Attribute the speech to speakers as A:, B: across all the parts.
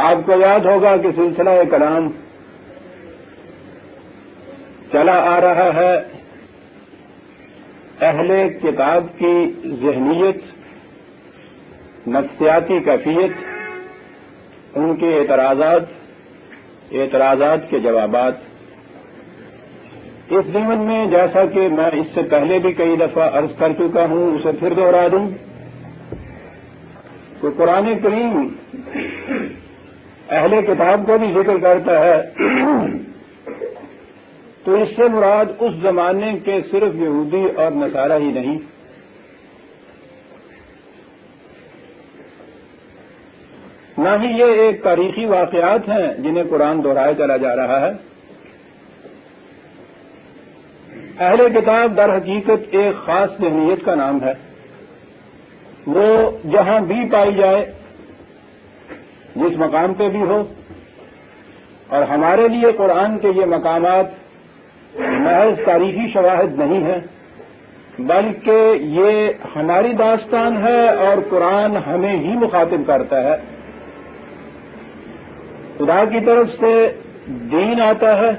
A: آپ کو یاد ہوگا کہ سلسلہ کلام چلا آ رہا ہے اہل کتاب کی ذہنیت، نفسیاتی کیفیت، ان کے اعتراضات کے جوابات۔ اس ضمن میں جیسا کہ میں اس سے پہلے بھی کئی دفعہ عرض کر چکا ہوں، اسے پھر دوہرا دوں کہ قرآن کریم اہل کتاب کو بھی ذکر کرتا ہے تو اس سے مراد اس زمانے کے صرف یہودی اور نصارہ ہی نہیں، نہ ہی یہ ایک تاریخی واقعات ہیں جنہیں قرآن دہرایا چلا جا رہا ہے۔ اہل کتاب در حقیقت ایک خاص ذہنیت کا نام ہے، وہ جہاں بھی پائی جائے، جس مقام پہ بھی ہو، اور ہمارے لیے قرآن کے یہ مقامات محض تاریخی شواہد نہیں ہیں، بلکہ یہ ہماری داستان ہے اور قرآن ہمیں ہی مخاطب کرتا ہے۔ خدا کی طرف سے دین آتا ہے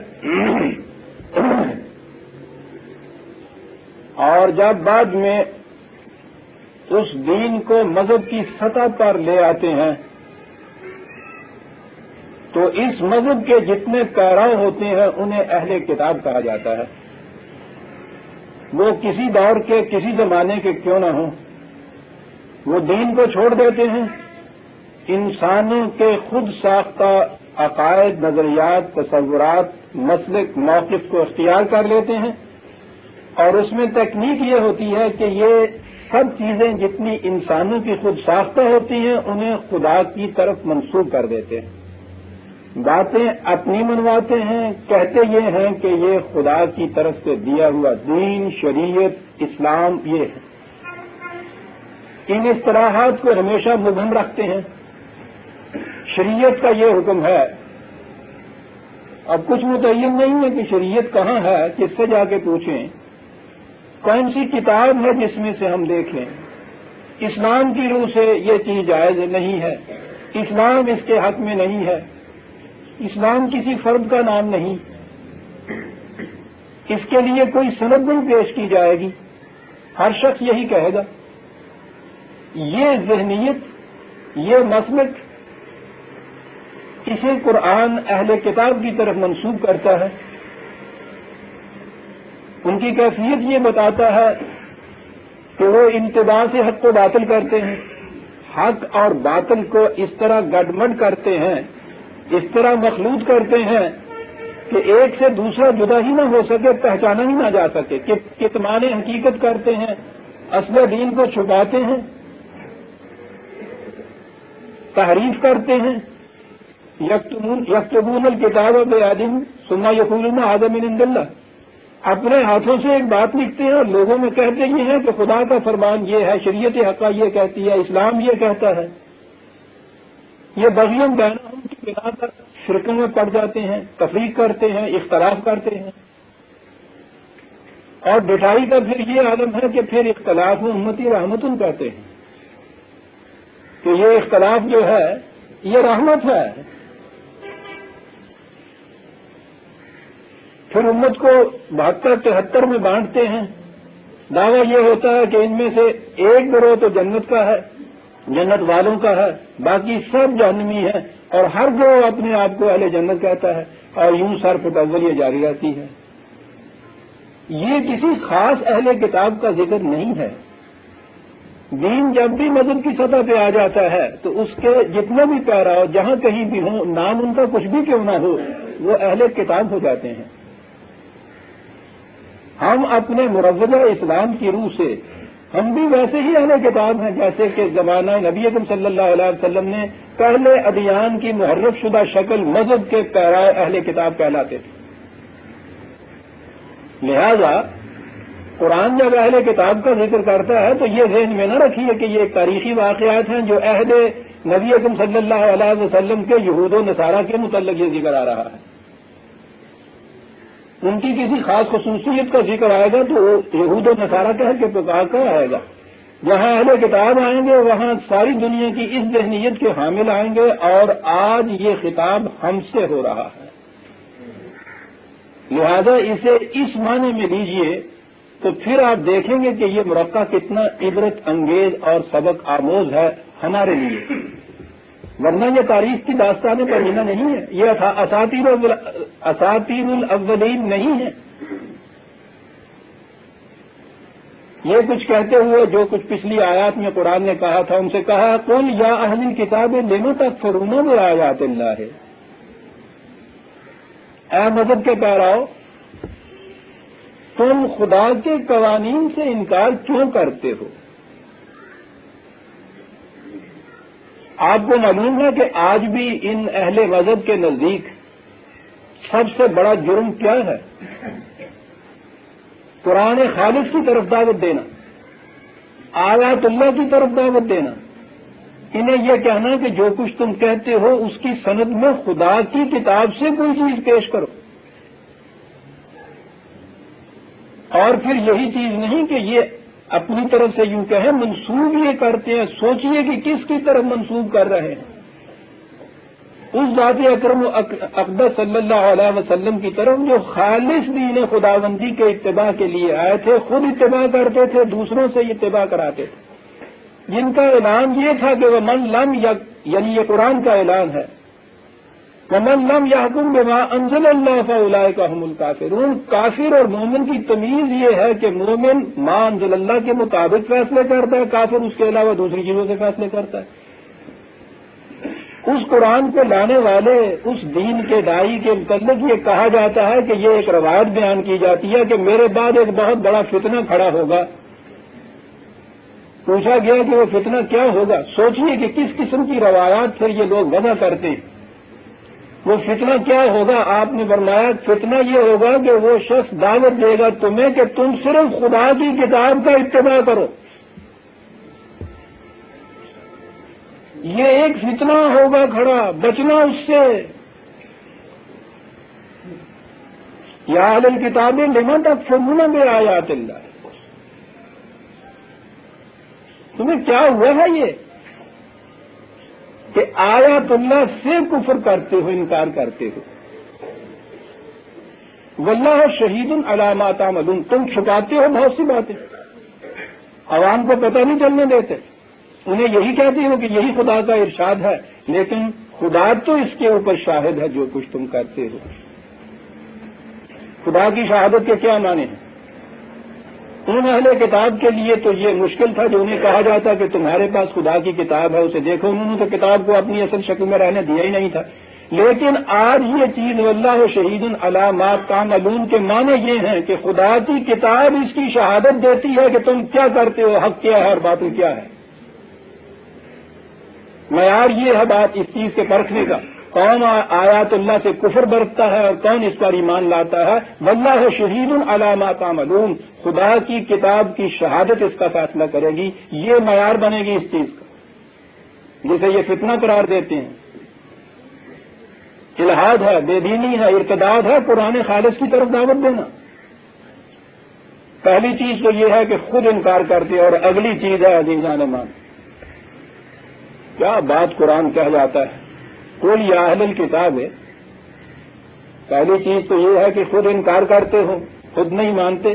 A: اور جب بعد میں اس دین کو مذہب کی سطح پر لے آتے ہیں تو اس مذہب کے جتنے پیراؤ ہوتے ہیں انہیں اہل کتاب کہا جاتا ہے، وہ کسی دور کے کسی زمانے کے کیوں نہ ہوں۔ وہ دین کو چھوڑ دیتے ہیں، انسانوں کے خود ساختہ عقائد، نظریات، تصورات، مسلک، موقف کو اختیار کر لیتے ہیں، اور اس میں تکنیک یہ ہوتی ہے کہ یہ سب چیزیں جتنی انسانوں کی خود ساختہ ہوتی ہیں انہیں خدا کی طرف منسوب کر دیتے ہیں، باتیں اپنی منواتے ہیں، کہتے یہ ہیں کہ یہ خدا کی طرف سے دیا ہوا دین، شریعت، اسلام یہ ہے۔ ان اصطلاحات کو ہمیشہ مبہم رکھتے ہیں۔ شریعت کا یہ حکم ہے، اب کچھ متعین نہیں ہے کہ شریعت کہاں ہے، کس سے جا کے پوچھیں، کون سی کتاب ہے جس میں سے ہم دیکھیں اسلام کی روح سے یہ چیز جائز نہیں ہے، اسلام اس کے حق میں نہیں ہے، اسلام کسی فرد کا نام نہیں، اس کے لیے کوئی سند نہیں پیش کی جائے گی، ہر شخص یہی کہے گا۔ یہ ذہنیت، یہ مسلک اسے قرآن اہل کتاب کی طرف منسوب کرتا ہے۔ ان کی کیفیت یہ بتاتا ہے کہ وہ انتباہ سے حق کو باطل کرتے ہیں، حق اور باطل کو اس طرح گڈمڈ کرتے ہیں، اس طرح مخلوط کرتے ہیں کہ ایک سے دوسرا جدا ہی نہ ہو سکے، پہچانا ہی نہ جا سکے، کہ کتمان حقیقت کرتے ہیں، اصل دین کو چھپاتے ہیں، تحریف کرتے ہیں۔ یکتبون الکتاب بایدیہم ثم یقولون ھذا من عند اللہ، اپنے ہاتھوں سے ایک بات لکھتے ہیں اور لوگوں میں کہتے یہ ہیں کہ خدا کا فرمان یہ ہے، شریعت حقہ یہ کہتی ہے، اسلام یہ کہتا ہے۔ یہ بغیم بینہم کی بنا پر فرقوں میں پڑ جاتے ہیں، تفریق کرتے ہیں، اختلاف کرتے ہیں، اور بٹھائی کا پھر یہ عالم ہے کہ پھر اختلاف امتی رحمتن کہتے ہیں کہ یہ اختلاف جو ہے یہ رحمت ہے۔ پھر امت کو 72-73 میں بانٹتے ہیں، دعویٰ یہ ہوتا ہے کہ ان میں سے ایک گروہ تو جنت کا ہے، جنت والوں کا ہے، باقی سب جہنمی ہیں، اور ہر گروہ اپنے آپ کو اہل جنت کہتا ہے، اور یوں سر پٹول یہ جاری رہتی ہے۔ یہ کسی خاص اہل کتاب کا ذکر نہیں ہے۔ دین جب بھی مذہب کی سطح پہ آ جاتا ہے تو اس کے جتنے بھی پیراؤ جہاں کہیں بھی ہوں، نام ان کا کچھ بھی کیوں نہ ہو، وہ اہل کتاب ہو جاتے ہیں۔ ہم اپنے مروجہ اسلام کی روح سے ہم بھی ویسے ہی اہل کتاب ہیں جیسے کہ زمانہ نبی اکرم صلی اللہ علیہ وسلم نے پہلے ادیان کی محرف شدہ شکل مذہب کے پیرائے اہل کتاب کہلاتے تھے۔ لہذا قرآن جب اہل کتاب کا ذکر کرتا ہے تو یہ ذہن میں نہ رکھیے کہ یہ ایک تاریخی واقعات ہیں جو عہد نبی اکرم صلی اللہ علیہ وسلم کے یہود و نصارہ کے متعلق یہ ذکر آ رہا ہے۔ ان کی کسی خاص خصوصیت کا ذکر آئے گا تو یہود و نصارہ کہہ کے پکار کر آئے گا، جہاں اہل کتاب آئیں گے وہاں ساری دنیا کی اس ذہنیت کے حامل آئیں گے، اور آج یہ خطاب ہم سے ہو رہا ہے، لہذا اسے اس معنی میں لیجئے تو پھر آپ دیکھیں گے کہ یہ مرقع کتنا عبرت انگیز اور سبق آموز ہے ہمارے لیے، ورنہ یہ تاریخ کی داستان پرینہ نہیں ہے، یہ اساطیر الاولین نہیں ہے۔ یہ کچھ کہتے ہوئے جو کچھ پچھلی آیات میں قرآن نے کہا تھا، ان سے کہا قل یا اہل الکتاب لم تکفرون بآیات اللہ، اے مذہب کے پیراؤ تم خدا کے قوانین سے انکار کیوں کرتے ہو؟ آپ کو معلوم ہے کہ آج بھی ان اہل مذہب کے نزدیک سب سے بڑا جرم کیا ہے؟ قرآن خالص کی طرف دعوت دینا، آیات اللہ کی طرف دعوت دینا، انہیں یہ کہنا کہ جو کچھ تم کہتے ہو اس کی سند میں خدا کی کتاب سے کوئی چیز پیش کرو، اور پھر یہی چیز نہیں کہ یہ اپنی طرف سے یوں کہیں، منسوب یہ کرتے ہیں، سوچئے کہ کس کی طرف منسوب کر رہے ہیں، اس ذات اکرم و اقدس صلی اللہ علیہ وسلم کی طرف جو خالص دین خداوندی کے اتباع کے لیے آئے تھے، خود اتباع کرتے تھے، دوسروں سے اتباع کراتے تھے، جن کا اعلان یہ تھا کہ وَمَن لَمْ یعنی یہ قرآن کا اعلان ہے، وَمَن لَمْ يَحْكُمْ بِمَا أَنزَلَ اللَّهُ فَأُولَٰئِكَ هُمُ الْكَافِرُونَ۔ کافر اور مومن کی تمیز یہ ہے کہ مومن ما انزل اللہ کے مطابق فیصلے کرتا ہے، کافر اس کے علاوہ دوسری چیزوں سے فیصلے کرتا ہے۔ اس قرآن کو لانے والے اس دین کے داعی کے متعلق یہ کہا جاتا ہے کہ یہ ایک روایت بیان کی جاتی ہے کہ میرے بعد ایک بہت بڑا فتنہ کھڑا ہوگا۔ پوچھا گیا کہ وہ فتنہ کیا ہوگا؟ سوچئے کہ کس قسم کی روایات پھر یہ لوگ وضع کرتے ہیں۔ وہ فتنہ کیا ہوگا؟ آپ نے فرمایا فتنہ یہ ہوگا کہ وہ شخص دعوت دے گا تمہیں کہ تم صرف خدا کی کتاب کا اتباع کرو۔ یہ ایک فتنہ ہوگا کھڑا، بچنا اس سے۔ یا اہل الکتاب لم تکفرون بآیات اللہ، تمہیں کیا ہوا ہے یہ کہ آیات اللہ سے کفر کرتے ہو، انکار کرتے ہو؟ واللہ شہید علی ما تعملون، تم چھپاتے ہو بہت سی باتیں، عوام کو پتہ نہیں چلنے دیتے، انہیں یہی کہتے ہو کہ یہی خدا کا ارشاد ہے، لیکن خدا تو اس کے اوپر شاہد ہے جو کچھ تم کرتے ہو۔ خدا کی شہادت کے کیا معنی ہیں؟ ان اہل کتاب کے لیے تو یہ مشکل تھا جو انہیں کہا جاتا کہ تمہارے پاس خدا کی کتاب ہے، اسے دیکھو، انہوں نے تو کتاب کو اپنی اصل شکل میں رہنے دیا ہی نہیں تھا۔ لیکن آج یہ چیز واللہ شہید علی ما تعملون کے معنی یہ ہیں کہ خدا کی کتاب اس کی شہادت دیتی ہے کہ تم کیا کرتے ہو، حق کیا ہے اور باطل کیا ہے۔ معیار یہ ہے بات اس چیز کے پرکھنے کا، کون آیات اللہ سے کفر برتتا ہے اور کون اس پر ایمان لاتا ہے۔ واللہ شہید علی ما تعملون، خدا کی کتاب کی شہادت اس کا فیصلہ کرے گی، یہ معیار بنے گی اس چیز کا، جسے یہ فتنہ قرار دیتے ہیں۔ الحاد ہے، بے دینی ہے، ارتداد ہے، قرآن خالص کی طرف دعوت دینا۔ پہلی چیز تو یہ ہے کہ خود انکار کرتے، اور اگلی چیز ہے عزیزان مان، کیا بات قرآن کہہ جاتا ہے، قل یا اہل الکتاب ہے۔ پہلی چیز تو یہ ہے کہ خود انکار کرتے ہو، خود نہیں مانتے۔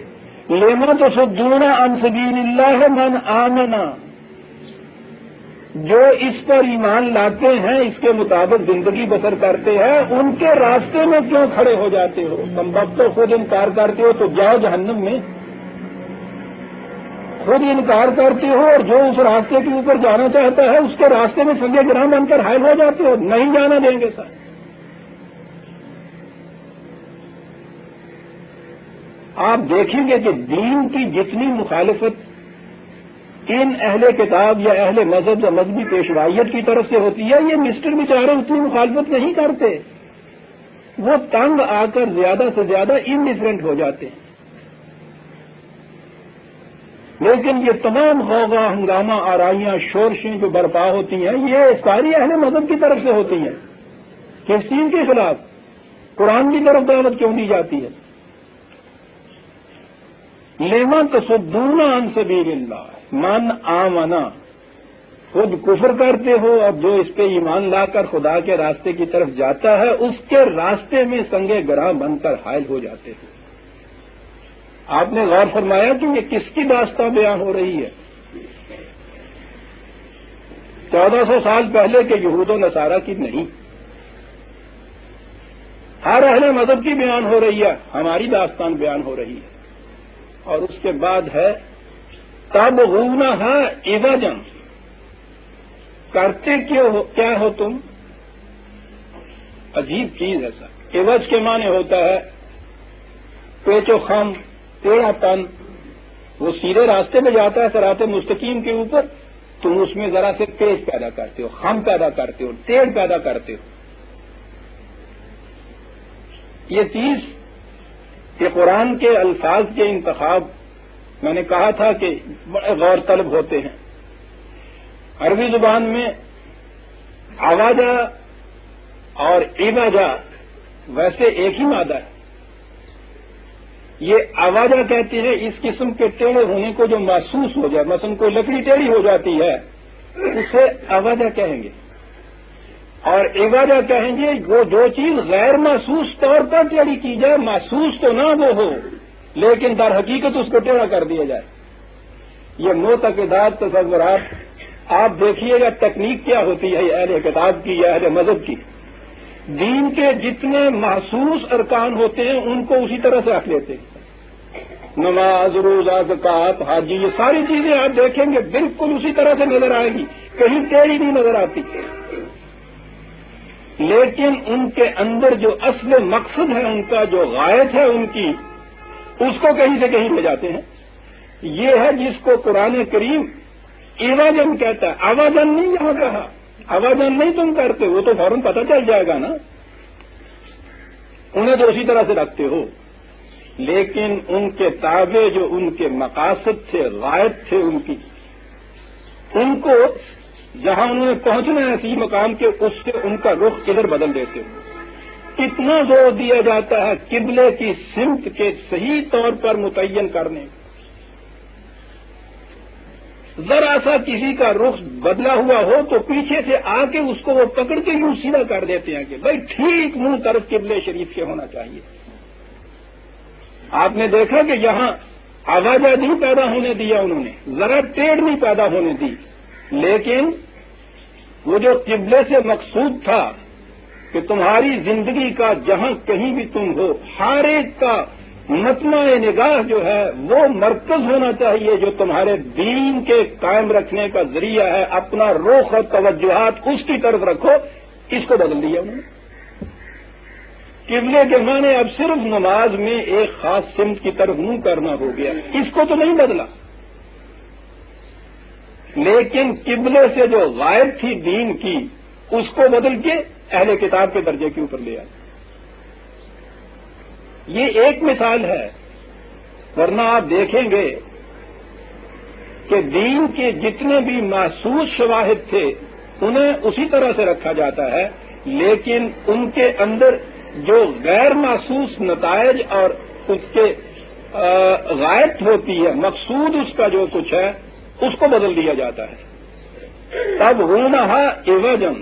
A: لم تصدون عن سبیل اللہ من آمنا، جو اس پر ایمان لاتے ہیں، اس کے مطابق زندگی بسر کرتے ہیں، ان کے راستے میں کیوں کھڑے ہو جاتے ہو؟ تم وقت تو خود انکار کرتے ہو تو جاؤ جہنم میں۔ خود انکار کرتے ہو اور جو اس راستے کے اوپر جانا چاہتا ہے اس کے راستے میں سنگے گراں بن کر حائل ہو جاتے ہو، نہیں جانا دیں گے سر۔ آپ دیکھیں گے کہ دین کی جتنی مخالفت ان اہل کتاب یا اہل مذہب یا مذہبی پیشوائیت کی طرف سے ہوتی ہے، یہ مسٹر بیچارے اتنی مخالفت نہیں کرتے، وہ تنگ آ کر زیادہ سے زیادہ انڈیفرنٹ ہو جاتے ہیں۔ لیکن یہ تمام غوغا ہنگامہ آرائیاں شورشیں جو برپا ہوتی ہیں، یہ ساری اہل مذہب کی طرف سے ہوتی ہیں۔ کس چیز کے خلاف؟ قرآن کی طرف دعوت کیوں دی جاتی ہے؟ لم تصدون عن سبیل اللہ، من آمنا، خود کفر کرتے ہو اور جو اس پہ ایمان لا کر خدا کے راستے کی طرف جاتا ہے اس کے راستے میں سنگے گراں بن کر حائل ہو جاتے ہو۔ آپ نے غور فرمایا کہ یہ کس کی داستان بیان ہو رہی ہے؟ 1400 سال پہلے کے یہود و نصارہ کی نہیں، ہر اہل مذہب کی بیان ہو رہی ہے، ہماری داستان بیان ہو رہی ہے۔ اور اس کے بعد ہے تبغونھا عوجا، کرتے کیا ہو تم؟ عجیب چیز ہے سر۔ عوج کے معنی ہوتا ہے پیچ و خم، ٹیڑھا پن۔ وہ سیدھے راستے پہ جاتا ہے صراط مستقیم کے اوپر، تم اس میں ذرا سے پیچ پیدا کرتے ہو، خم پیدا کرتے ہو، ٹیڑھ پیدا کرتے ہو۔ یہ چیز کہ قرآن کے الفاظ کے انتخاب میں نے کہا تھا کہ بڑے غور طلب ہوتے ہیں۔ عربی زبان میں عوجا اور عوجا ویسے ایک ہی مادہ ہے۔ یہ عوجا کہتے ہیں اس قسم کے ٹیڑھے ہونے کو جو محسوس ہو جائے، مثلا کوئی لکڑی ٹیڑھی ہو جاتی ہے اسے عوجا کہیں گے، اور عوجا کہیں گے وہ جو چیز غیر محسوس طور پر ٹیڑھی کی جائے، محسوس تو نہ وہ ہو لیکن در حقیقت اس کو ٹیڑھا کر دیا جائے۔ یہ معتقدات، تصورات، آپ دیکھیے گا تکنیک کیا ہوتی ہے اہل کتاب کی یا اہل مذہب کی۔ دین کے جتنے محسوس ارکان ہوتے ہیں ان کو اسی طرح سے رکھ لیتے ہیں، نماز، روزہ، زکوٰۃ، حج، یہ ساری چیزیں آپ دیکھیں گے بالکل اسی طرح سے نظر آئے گی، کہیں ٹیڑھی نہیں نظر آتی۔ لیکن ان کے اندر جو اصل مقصد ہے ان کا، جو غایت ہے ان کی، اس کو کہیں سے کہیں لے جاتے ہیں۔ یہ ہے جس کو قرآن کریم عوجن کہتا ہے۔ عوجن نہیں یہاں کہا، عوجن نہیں تم کرتے، وہ تو فوراً پتہ چل جائے گا نا، انہیں تو اسی طرح سے رکھتے ہو۔ لیکن ان کے تابع جو ان کے مقاصد تھے، غایت تھے ان کی، ان کو جہاں انہوں نے پہنچنا ہے اسی مقام کے، اس سے ان کا رخ ادھر بدل دیتے ہو۔ کتنا زور دیا جاتا ہے قبلے کی سمت کے صحیح طور پر متعین کرنے، ذرا سا کسی کا رخ بدلا ہوا ہو تو پیچھے سے آ کے اس کو وہ پکڑ کے یوں سیدھا کر دیتے ہیں کہ بھائی ٹھیک منہ طرف قبلے شریف کے ہونا چاہیے۔ آپ نے دیکھا کہ یہاں آوازہ نہیں پیدا ہونے دیا انہوں نے، ذرا ٹیڑھ نہیں پیدا ہونے دی، لیکن وہ جو قبلے سے مقصود تھا کہ تمہاری زندگی کا جہاں کہیں بھی تم ہو، ہر ایک کا مطمع نگاہ جو ہے وہ مرکز ہونا چاہیے جو تمہارے دین کے قائم رکھنے کا ذریعہ ہے، اپنا رخ اور توجہات اس کی طرف رکھو۔ اس کو بدل دیا انہوں نے۔ قبلے کے معنی اب صرف نماز میں ایک خاص سمت کی طرف منہ کرنا ہو گیا، اس کو تو نہیں بدلا، لیکن قبلے سے جو غائب تھی دین کی اس کو بدل کے اہل کتاب کے درجے کے اوپر لے آئے۔ یہ ایک مثال ہے، ورنہ آپ دیکھیں گے کہ دین کے جتنے بھی محسوس شواہد تھے انہیں اسی طرح سے رکھا جاتا ہے، لیکن ان کے اندر جو غیر محسوس نتائج اور اس کے غائب ہوتی ہے، مقصود اس کا جو کچھ ہے اس کو بدل دیا جاتا ہے۔ تب ہونہا عوجن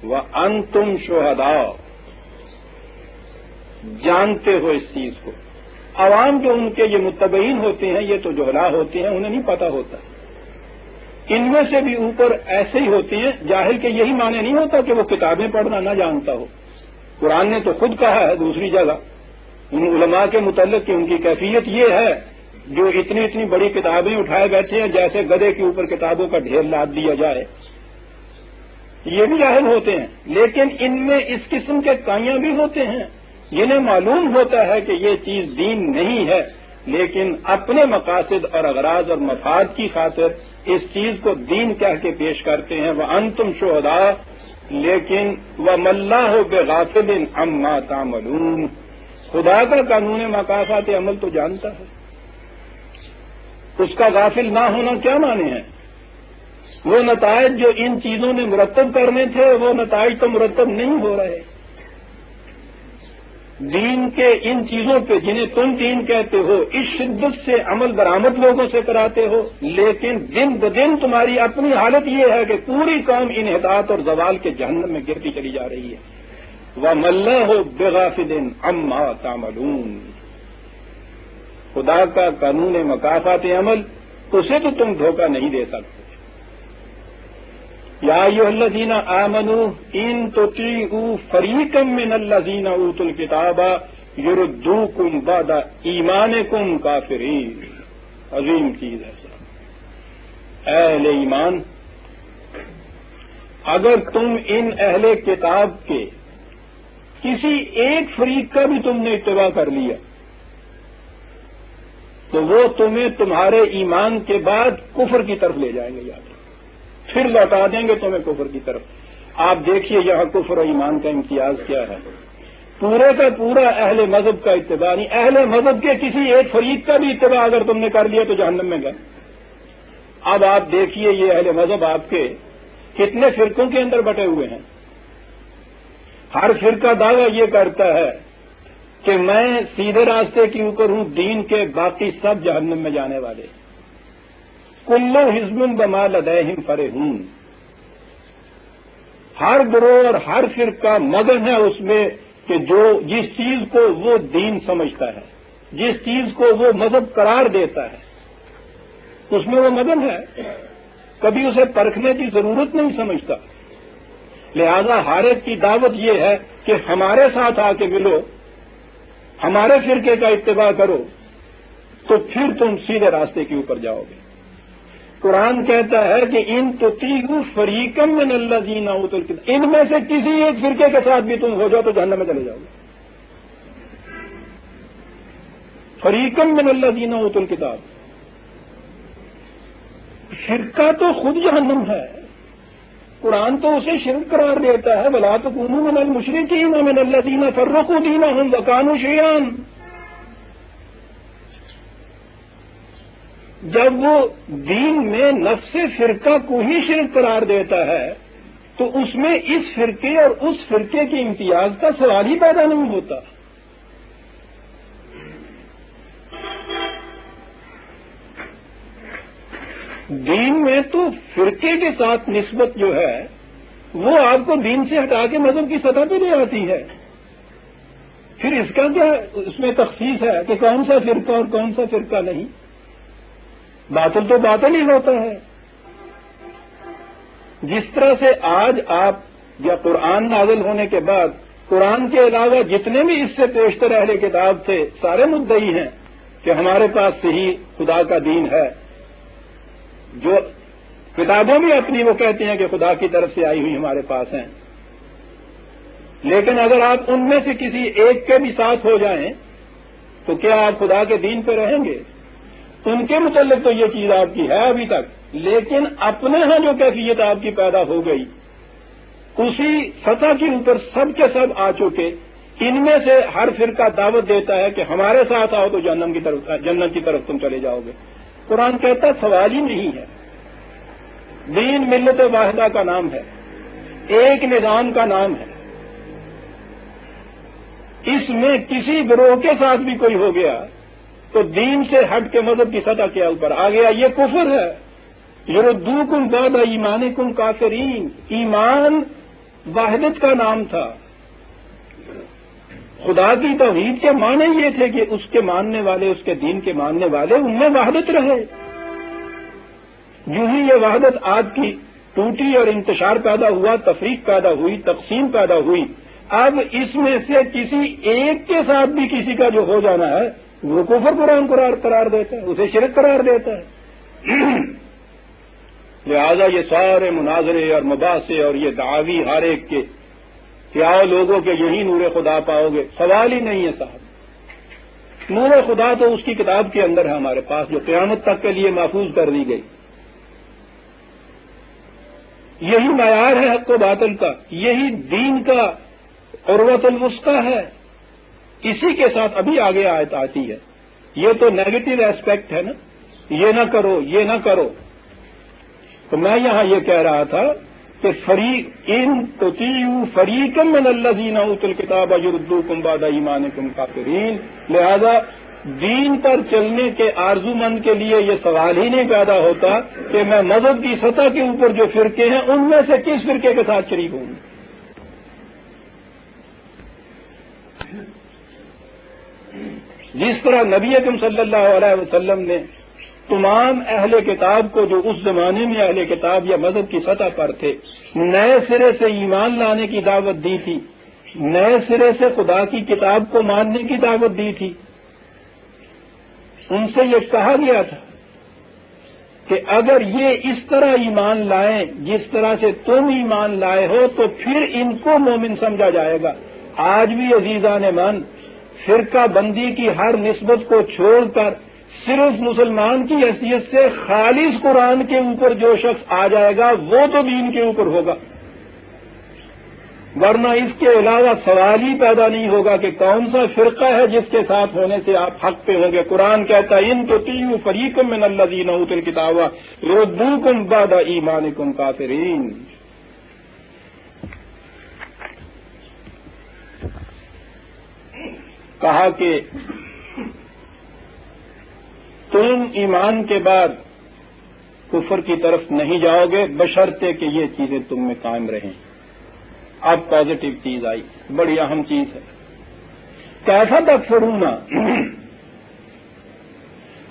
A: وانتم شہداء، جانتے ہو اس چیز کو۔ عوام جو ان کے یہ متبعین ہوتے ہیں، یہ تو جہلا ہوتے ہیں، انہیں نہیں پتا ہوتا۔ ان میں سے بھی اوپر ایسے ہی ہوتے ہیں، جاہل کے یہی معنی نہیں ہوتا کہ وہ کتابیں پڑھنا نہ جانتا ہو۔ قرآن نے تو خود کہا ہے دوسری جگہ ان علماء کے متعلق کہ ان کی کیفیت یہ ہے جو اتنی اتنی بڑی کتابیں اٹھائے بیٹھے ہیں جیسے گدھے کے اوپر کتابوں کا ڈھیر لاد دیا جائے۔ یہ بھی جاہل ہوتے ہیں، لیکن ان میں اس قسم کے کائیاں بھی ہوتے ہیں جنہیں معلوم ہوتا ہے کہ یہ چیز دین نہیں ہے، لیکن اپنے مقاصد اور اغراض اور مفاد کی خاطر اس چیز کو دین کہہ کے پیش کرتے ہیں۔ وَأَنْتُمْ شُهَدَاءُ، لیکن وَمَا اللَّهُ بِغَافِلٍ عَمَّا تَعْمَلُونَ، خدا کا قانون مکافات عمل تو جانتا ہے، اس کا غافل نہ ہونا کیا معنی ہے؟ وہ نتائج جو ان چیزوں نے مرتب کرنے تھے وہ نتائج تو مرتب نہیں ہو رہے، دین کے ان چیزوں پہ جنہیں تم دین کہتے ہو اس شدت سے عمل درآمد لوگوں سے کراتے ہو، لیکن دن بدن تمہاری اپنی حالت یہ ہے کہ پوری قوم انحطاط اور زوال کے جہنم میں گرتی چلی جا رہی ہے۔ وَمَا اللَّهُ بِغَافِلٍ عَمَّا تَعْمَلُونَ، خدا کا قانون مکافات عمل، اسے تو تم دھوکہ نہیں دے سکتے۔ یا ایھا الذین آمنوا ان تطیعوا فریقا من الذین اوتوا الکتاب یردوکم بعد ایمانکم کافرین۔ عظیم چیز ہے اہل ایمان، اگر تم ان اہل کتاب کے کسی ایک فریق کا بھی تم نے اتباع کر لیا تو وہ تمہیں تمہارے ایمان کے بعد کفر کی طرف لے جائیں گے، یاد رکھو، پھر لوٹا دیں گے تمہیں کفر کی طرف۔ آپ دیکھیے یہاں کفر و ایمان کا امتیاز کیا ہے۔ پورے کا پورا اہل مذہب کا اتباع نہیں، اہل مذہب کے کسی ایک فریق کا بھی اتباع اگر تم نے کر لیا تو جہنم میں گئے۔ اب آپ دیکھیے یہ اہل مذہب آپ کے کتنے فرقوں کے اندر بٹے ہوئے ہیں۔ ہر فرقہ دعویٰ یہ کرتا ہے کہ میں سیدھے راستے کے اوپر ہوں، دین کے باقی سب جہنم میں جانے والے۔ کلو حزب بما لدیہم فرحون، ہر گروہ اور ہر فرقہ مگن ہے اس میں کہ جو جس چیز کو وہ دین سمجھتا ہے، جس چیز کو وہ مذہب قرار دیتا ہے اس میں وہ مگن ہے، کبھی اسے پرکھنے کی ضرورت نہیں سمجھتا۔ لہذا ہر ایک کی دعوت یہ ہے کہ ہمارے ساتھ آ کے ملو، ہمارے فرقے کا اتباع کرو تو پھر تم سیدھے راستے کے اوپر جاؤ گے۔ قرآن کہتا ہے کہ ان تطیعوا فریقا من الذین اوتوا الکتاب، ان میں سے کسی ایک فرقے کے ساتھ بھی تم ہو جاؤ تو جہنم میں چلے جاؤ گے۔ فریقا من الذین اوتوا الکتاب، فرقہ تو خود جہنم ہے، قرآن تو اسے شرک قرار دیتا ہے۔ وَلَا تَكُونُوا مِنَ الْمُشْرِكِينَ مِنَ الَّذِينَ فَرَّقُوا دِينَهُمْ وَكَانُوا شِيَعًا۔ جب وہ دین میں نفس فرقہ کو ہی شرک قرار دیتا ہے تو اس میں اس فرقے اور اس فرقے کے امتیاز کا سوال ہی پیدا نہیں ہوتا۔ دین میں تو فرقے کے ساتھ نسبت جو ہے وہ آپ کو دین سے ہٹا کے مذہب کی سطح پہ لے آتی ہے۔ پھر اس کا کیا اس میں تخصیص ہے کہ کون سا فرقہ اور کون سا فرقہ نہیں؟ باطل تو باطل ہی ہوتا ہے۔ جس طرح سے آج آپ یا قرآن نازل ہونے کے بعد قرآن کے علاوہ جتنے بھی اس سے پیشتر اہل کتاب تھے سارے مدعی ہیں کہ ہمارے پاس صحیح خدا کا دین ہے، جو کتابوں میں اپنی وہ کہتے ہیں کہ خدا کی طرف سے آئی ہوئی ہمارے پاس ہیں، لیکن اگر آپ ان میں سے کسی ایک کے بھی ساتھ ہو جائیں تو کیا آپ خدا کے دین پہ رہیں گے؟ ان کے متعلق تو یہ چیز آپ کی ہے ابھی تک، لیکن اپنے ہاں جو کیفیت آپ کی پیدا ہو گئی اسی سطح کے اوپر سب کے سب آ چکے۔ ان میں سے ہر فرقہ دعوت دیتا ہے کہ ہمارے ساتھ آؤ تو جنت کی طرف تم چلے جاؤ گے۔ قرآن کہتا ہے سوال ہی نہیں ہے، دین ملت واحدہ کا نام ہے، ایک نظام کا نام ہے، اس میں کسی گروہ کے ساتھ بھی کوئی ہو گیا تو دین سے ہٹ کے مذہب کی سطح کے اوپر آ گیا، یہ کفر ہے۔ یردوکم بعد ایمانکم کافرین، ایمان واحدت کا نام تھا، خدا کی توحید کے معنی یہ تھے کہ اس کے ماننے والے، اس کے دین کے ماننے والے ان میں وحدت رہے۔ یوں ہی یہ وحدت آج کی ٹوٹی اور انتشار پیدا ہوا، تفریق پیدا ہوئی، تقسیم پیدا ہوئی۔ اب اس میں سے کسی ایک کے ساتھ بھی کسی کا جو ہو جانا ہے وہ کفر قرآن قرار دیتا ہے، اسے شرک قرار دیتا ہے۔ لہذا یہ سارے مناظرے اور مباحثے اور یہ دعاوی ہر ایک کے کہ آؤ لوگوں کے یہی نور خدا پاؤ گے، سوال ہی نہیں ہے صاحب۔ نور خدا تو اس کی کتاب کے اندر ہے ہمارے پاس جو قیامت تک کے لیے محفوظ کر دی گئی، یہی معیار ہے حق و باطل کا، یہی دین کا عروۃ الوثقی ہے۔ اسی کے ساتھ ابھی آگے آیت آتی ہے، یہ تو نیگیٹو ایسپیکٹ ہے نا، یہ نہ کرو یہ نہ کرو۔ تو میں یہاں یہ کہہ رہا تھا کہ ان تطیعوا فریقا من الذین اوتوا الکتاب یردوکم بعد ایمانکم کافرین، لہذا دین پر چلنے کے آرزو مند کے لیے یہ سوال ہی نہیں پیدا ہوتا کہ میں مذہب کی سطح کے اوپر جو فرقے ہیں ان میں سے کس فرقے کے ساتھ شریک ہوں۔ جس طرح نبی اکرم صلی اللہ علیہ وسلم نے تمام اہل کتاب کو جو اس زمانے میں اہل کتاب یا مذہب کی سطح پر تھے نئے سرے سے ایمان لانے کی دعوت دی تھی، نئے سرے سے خدا کی کتاب کو ماننے کی دعوت دی تھی، ان سے یہ کہا گیا تھا کہ اگر یہ اس طرح ایمان لائیں جس طرح سے تم ایمان لائے ہو تو پھر ان کو مومن سمجھا جائے گا۔ آج بھی عزیزان من فرقہ بندی کی ہر نسبت کو چھوڑ کر صرف مسلمان کی حیثیت سے خالص قرآن کے اوپر جو شخص آ جائے گا وہ تو دین کے اوپر ہوگا، ورنہ اس کے علاوہ سوال ہی پیدا نہیں ہوگا کہ کون سا فرقہ ہے جس کے ساتھ ہونے سے آپ حق پہ ہوں گے۔ قرآن کہتا ہے ان تطیعوا فریقا من الذین اوتوا الکتاب یردوکم بعد ایمانکم کافرین۔ کہا کہ تم ایمان کے بعد کفر کی طرف نہیں جاؤ گے بشرطے کہ یہ چیزیں تم میں قائم رہیں۔ اب پازیٹو چیز آئی، بڑی اہم چیز ہے۔ کیسا تکفرون،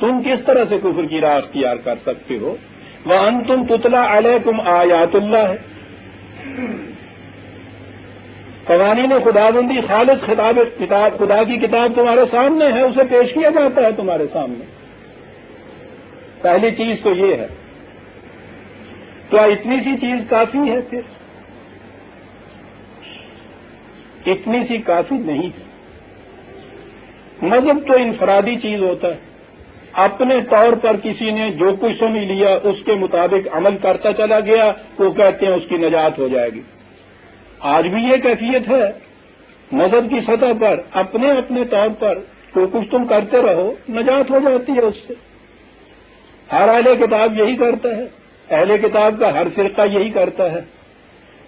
A: تم کس طرح سے کفر کی راہ اختیار کر سکتے ہو؟ وانتم تتلی علیکم آیات اللہ، قوانین خداوندی خالص خدا کی کتاب تمہارے سامنے ہے، اسے پیش کیا جاتا ہے تمہارے سامنے۔ پہلی چیز تو یہ ہے، کیا اتنی سی چیز کافی ہے؟ پھر اتنی سی کافی نہیں ہے۔ مذہب تو انفرادی چیز ہوتا ہے، اپنے طور پر کسی نے جو کچھ سمجھ لیا اس کے مطابق عمل کرتا چلا گیا، وہ کہتے ہیں اس کی نجات ہو جائے گی۔ آج بھی یہ کیفیت ہے، مذہب کی سطح پر اپنے اپنے طور پر جو کچھ تم کرتے رہو نجات ہو جاتی ہے اس سے۔ ہر اہل کتاب یہی کرتا ہے، اہل کتاب کا ہر فرقہ یہی کرتا ہے،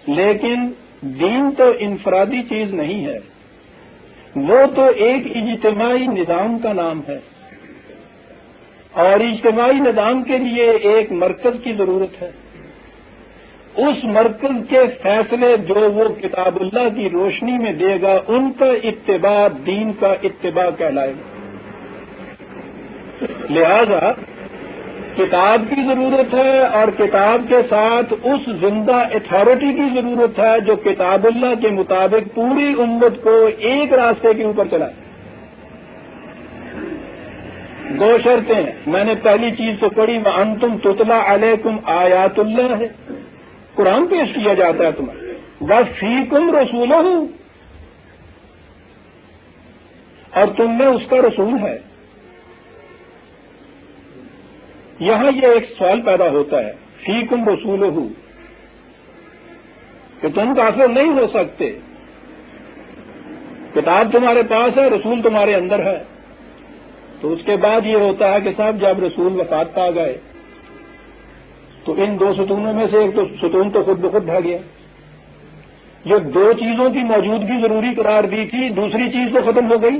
A: لیکن دین تو انفرادی چیز نہیں ہے، وہ تو ایک اجتماعی نظام کا نام ہے، اور اجتماعی نظام کے لیے ایک مرکز کی ضرورت ہے۔ اس مرکز کے فیصلے جو وہ کتاب اللہ کی روشنی میں دے گا ان کا اتباع دین کا اتباع کہلائے گا۔ لہذا کتاب کی ضرورت ہے، اور کتاب کے ساتھ اس زندہ اتھارٹی کی ضرورت ہے جو کتاب اللہ کے مطابق پوری امت کو ایک راستے کے اوپر چلائے۔ دو شرطیں، میں نے پہلی چیز تو پڑھی وانتم تتلی علیکم آیات اللہ ہے، قرآن پیش کیا جاتا ہے تمہیں، وفیکم رسولہ، اور تم میں اس کا رسول ہے۔ یہاں یہ ایک سوال پیدا ہوتا ہے، فیکم رسولہ، کہ تم کافر نہیں ہو سکتے، کتاب تمہارے پاس ہے، رسول تمہارے اندر ہے۔ تو اس کے بعد یہ ہوتا ہے کہ صاحب جب رسول وفات پا گئے تو ان دو ستونوں میں سے ایک تو ستون تو خود بخود ڈھہ گیا، جو دو چیزوں کی موجودگی ضروری قرار دی تھی دوسری چیز تو ختم ہو گئی۔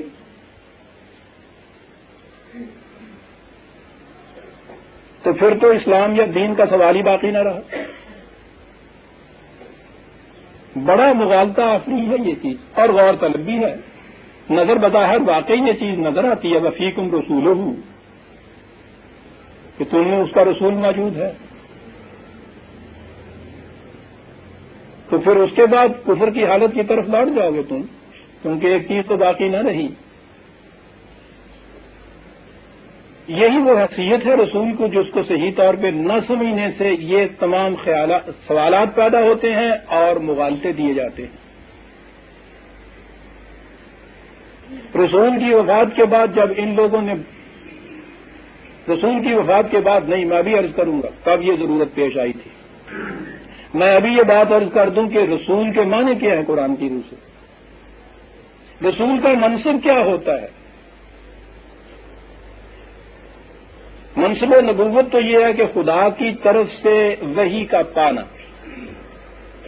A: تو پھر تو اسلام یا دین کا سوال ہی باقی نہ رہا۔ بڑا مغالطہ آفری ہے یہ چیز، اور غور طلب بھی ہے۔ نظر بظاہر واقعی یہ چیز نظر آتی ہے وفیکم رسولہ، کہ تم میں اس کا رسول موجود ہے، تو پھر اس کے بعد کفر کی حالت کی طرف لوٹ جاؤ گے تم، کیونکہ ایک چیز تو باقی نہ رہی۔ یہی وہ حیثیت ہے رسول کو جس کو صحیح طور پہ نہ سمجھنے سے یہ تمام سوالات پیدا ہوتے ہیں اور مغالطے دیے جاتے ہیں۔ رسول کی وفات کے بعد جب ان لوگوں نے رسول کی وفات کے بعد نہیں، میں بھی عرض کروں گا کب یہ ضرورت پیش آئی تھی۔ میں ابھی یہ بات عرض کر دوں کہ رسول کے معنی کیا ہے قرآن کی روح سے، رسول کا منصب کیا ہوتا ہے۔ منصب نبوت تو یہ ہے کہ خدا کی طرف سے وحی کا پانا،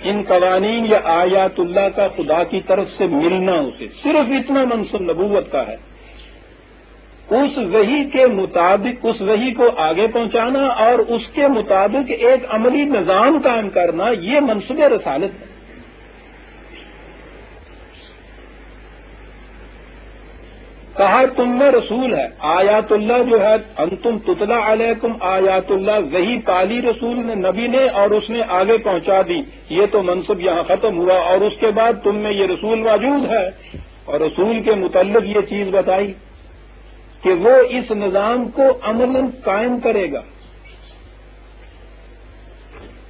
A: ان قوانین یا آیات اللہ کا خدا کی طرف سے ملنا، اسے صرف اتنا منصب نبوت کا ہے، اس وحی کے مطابق اس وحی کو آگے پہنچانا اور اس کے مطابق ایک عملی نظام قائم کرنا، یہ منصب رسالت ہے۔ کہا تم میں رسول ہے، آیات اللہ جو ہے انتم تتلا علیکم آیات اللہ، وہی پالی رسول نے نبی نے اور اس نے آگے پہنچا دی، یہ تو منصب یہاں ختم ہوا، اور اس کے بعد تم میں یہ رسول موجود ہے، اور رسول کے متعلق یہ چیز بتائی کہ وہ اس نظام کو عملاً قائم کرے گا۔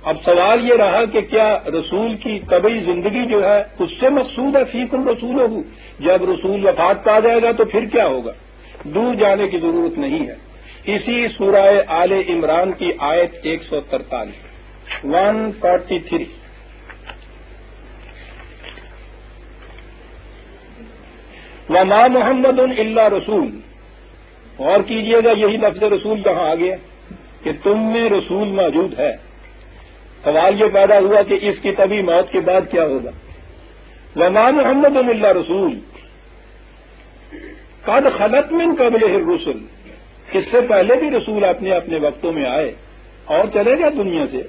A: اب سوال یہ رہا کہ کیا رسول کی طبعی زندگی جو ہے اس سے مقصود ہے فیکم رسولہ، جب رسول وفات پا جائے گا تو پھر کیا ہوگا؟ دور جانے کی ضرورت نہیں ہے۔ اسی سورہ آل عمران کی آیت 143 وما محمد الا رسول، غور کیجئے گا یہی لفظ رسول یہاں آ گیا کہ تم میں رسول موجود ہے۔ سوال یہ پیدا ہوا کہ اس کی طبی موت کے بعد کیا ہوگا؟ وما محمد الا رسول قد خلت من قبلہ الرسل، اس سے پہلے بھی رسول اپنے اپنے وقتوں میں آئے اور چلے گئے دنیا سے۔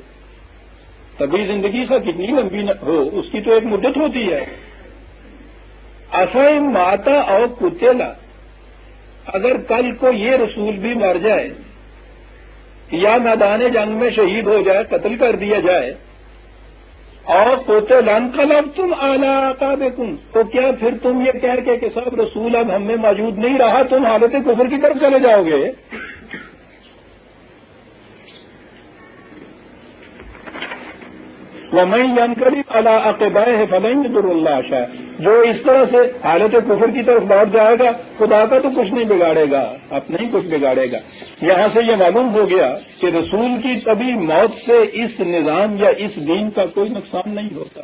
A: طبی زندگی سے کتنی لمبی ہو اس کی تو ایک مدت ہوتی ہے۔ افئن ماتا اور قتلا، اگر کل کو یہ رسول بھی مر جائے یا میدان جنگ میں شہید ہو جائے، قتل کر دیا جائے، اور قتلا انقلبتم علی اعقابکم، تو کیا پھر تم یہ کہہ کے کہ صاحب رسول اب ہم میں موجود نہیں رہا، تم حالت کفر کی طرف چلے جاؤ گے؟ وَمَن يَنقلب عَلَىٰ عَقِبَيْهِ فَلَن يَضُرَّ اللَّهَ شَيْئًا، جو اس طرح سے حالت کفر کی طرف لوٹ جائے گا خدا کا تو کچھ نہیں بگاڑے گا، اپنا ہی کچھ بگاڑے گا۔ یہاں سے یہ معلوم ہو گیا کہ رسول کی طبی موت سے اس نظام یا اس دین کا کوئی نقصان نہیں ہوتا،